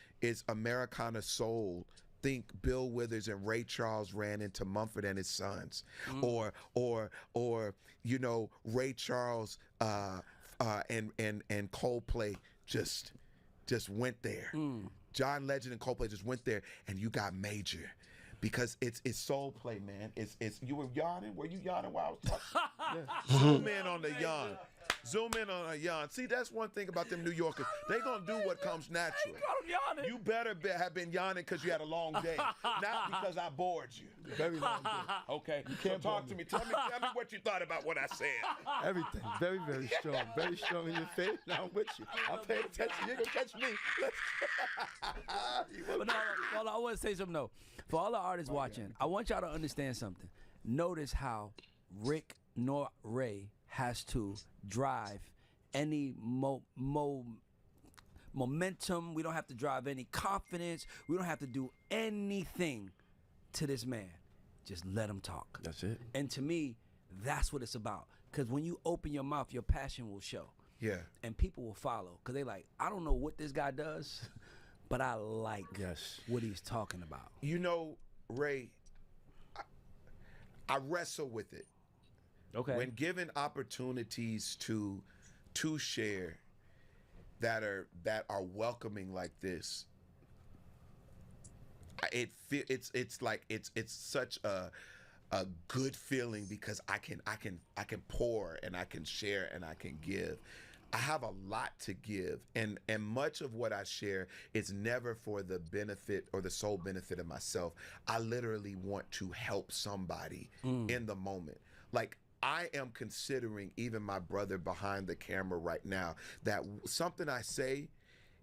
Americana soul. Think Bill Withers and Ray Charles ran into Mumford and his Sons, or Ray Charles and Coldplay just went there. John Legend and Coldplay just went there, and you got Major. Because it's soul play, man. It's you were yawning. Were you yawning while I was talking? Zoom in on the yawn. Zoom in on a yawn. See, that's one thing about them New Yorkers. They gonna do what comes natural. You better have been yawning because you had a long day, not because I bored you. Very long day. Okay. You can't so talk to me. Tell me what you thought about what I said. Everything. Very, very strong. Very strong in your faith. Now I'm with you. I'm paying attention. You're gonna catch me. But no, I want to say something though. For all the artists watching, I want y'all to understand something. Notice how Rick nor Ray has to drive any momentum. We don't have to drive any confidence. We don't have to do anything to this man. Just let him talk. That's it. And to me, that's what it's about. Because when you open your mouth, your passion will show. Yeah. And people will follow. Because they like, I don't know what this guy does, but I like what he's talking about. You know, Ray, I wrestle with it. Okay. When given opportunities to share that are welcoming like this, it's like it's such a good feeling because I can pour and I can share and I can give. I have a lot to give, and much of what I share is never for the benefit or the sole benefit of myself. I literally want to help somebody in the moment. Like, I am considering even my brother behind the camera right now that something I say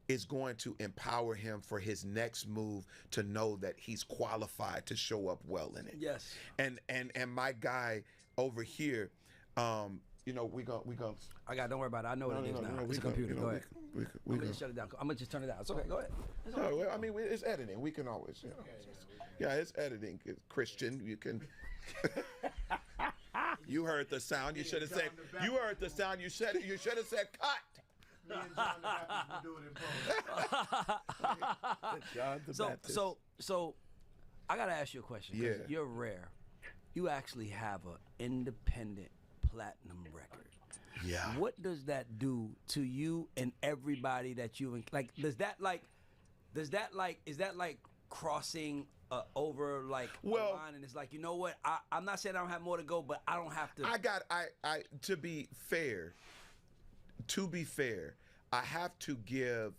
is going to empower him for his next move to know that he's qualified to show up well in it. Yes. And my guy over here, we gonna. Don't worry about it. I know what it is now. It's a computer. Go ahead. I'm gonna shut it down. I'm gonna just turn it down. It's okay. Go ahead. No, I mean, it's editing. We can always, it's editing. Christian, you can. You heard the sound. You should have said. You heard the sound. You should have said cut. Me and John the Baptist will do it in John the Baptist. So, I gotta ask you a question. 'Cause you're rare. You actually have an independent platinum record. Yeah. What does that do to you and everybody that you like? Is that like crossing over like a line, and it's like, you know what? I'm not saying I don't have more to go, but I don't have to. To be fair, I have to give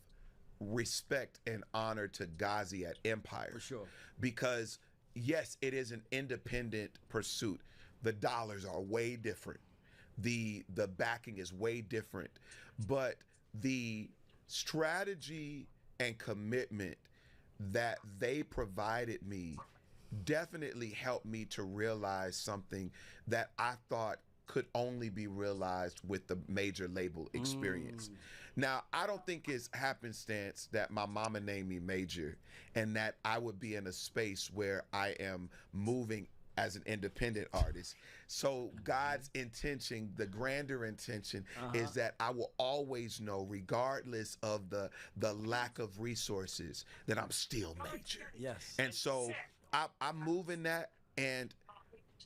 respect and honor to Ghazi at Empire. For sure. Because yes, it is an independent pursuit. The dollars are way different. The backing is way different. But the strategy and commitment that they provided me definitely helped me to realize something that I thought could only be realized with the major label experience. Now, I don't think it's happenstance that my mama named me Major and that I would be in a space where I am moving as an independent artist. So God's intention, the grander intention, is that I will always know, regardless of the lack of resources, that I'm still Major. Yes. And so I'm moving that, and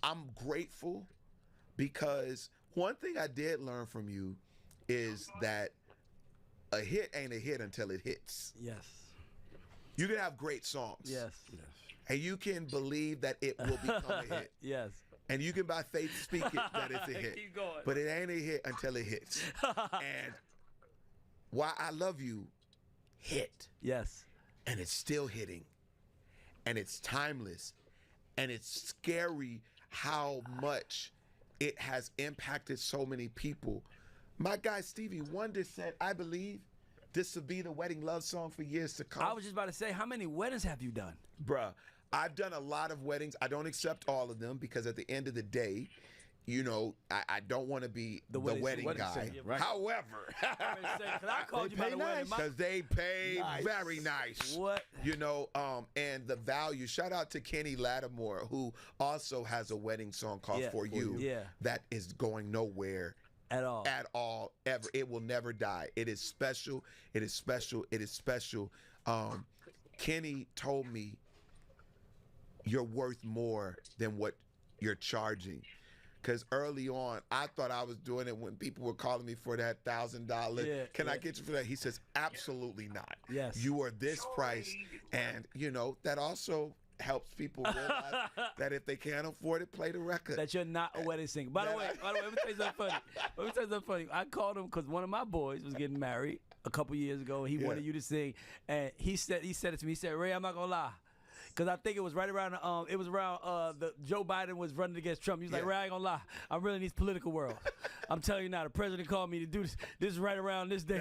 I'm grateful, because one thing I did learn from you is that a hit ain't a hit until it hits. Yes. You can have great songs. Yes. And you can believe that it will become a hit. Yes. And you can by faith speak it that it's a hit. Keep going. But it ain't a hit until it hits. And Why I Love You hit. Yes. And it's still hitting. And it's timeless. And it's scary how much it has impacted so many people. My guy Stevie Wonder said, I believe this will be the wedding love song for years to come. I was just about to say, how many weddings have you done? Bruh, I've done a lot of weddings. I don't accept all of them because at the end of the day, you know, I don't want to be the wedding guy. Singer, right. However, I called you by the wedding. Because they pay very nice. What? You know, and the value. Shout out to Kenny Lattimore, who also has a wedding song called For You. Yeah. That is going nowhere. At all. At all, ever. It will never die. It is special. It is special. It is special. Kenny told me, you're worth more than what you're charging. Because early on, I thought I was doing it when people were calling me for that $1,000. Can I get you for that? He says, absolutely not. Yes. You are this price. And, you know, that also helps people realize that if they can't afford it, play the record. That you're not a wedding singer. By the way, let me tell you something funny. I called him because one of my boys was getting married a couple years ago. He wanted you to sing, and he said it to me. He said, Ray, I'm not gonna lie. Because I think it was right around the Joe Biden was running against Trump. He was like, Ray, I ain't gonna lie. I'm really in this political world. I'm telling you now, the president called me to do this. This is right around this day.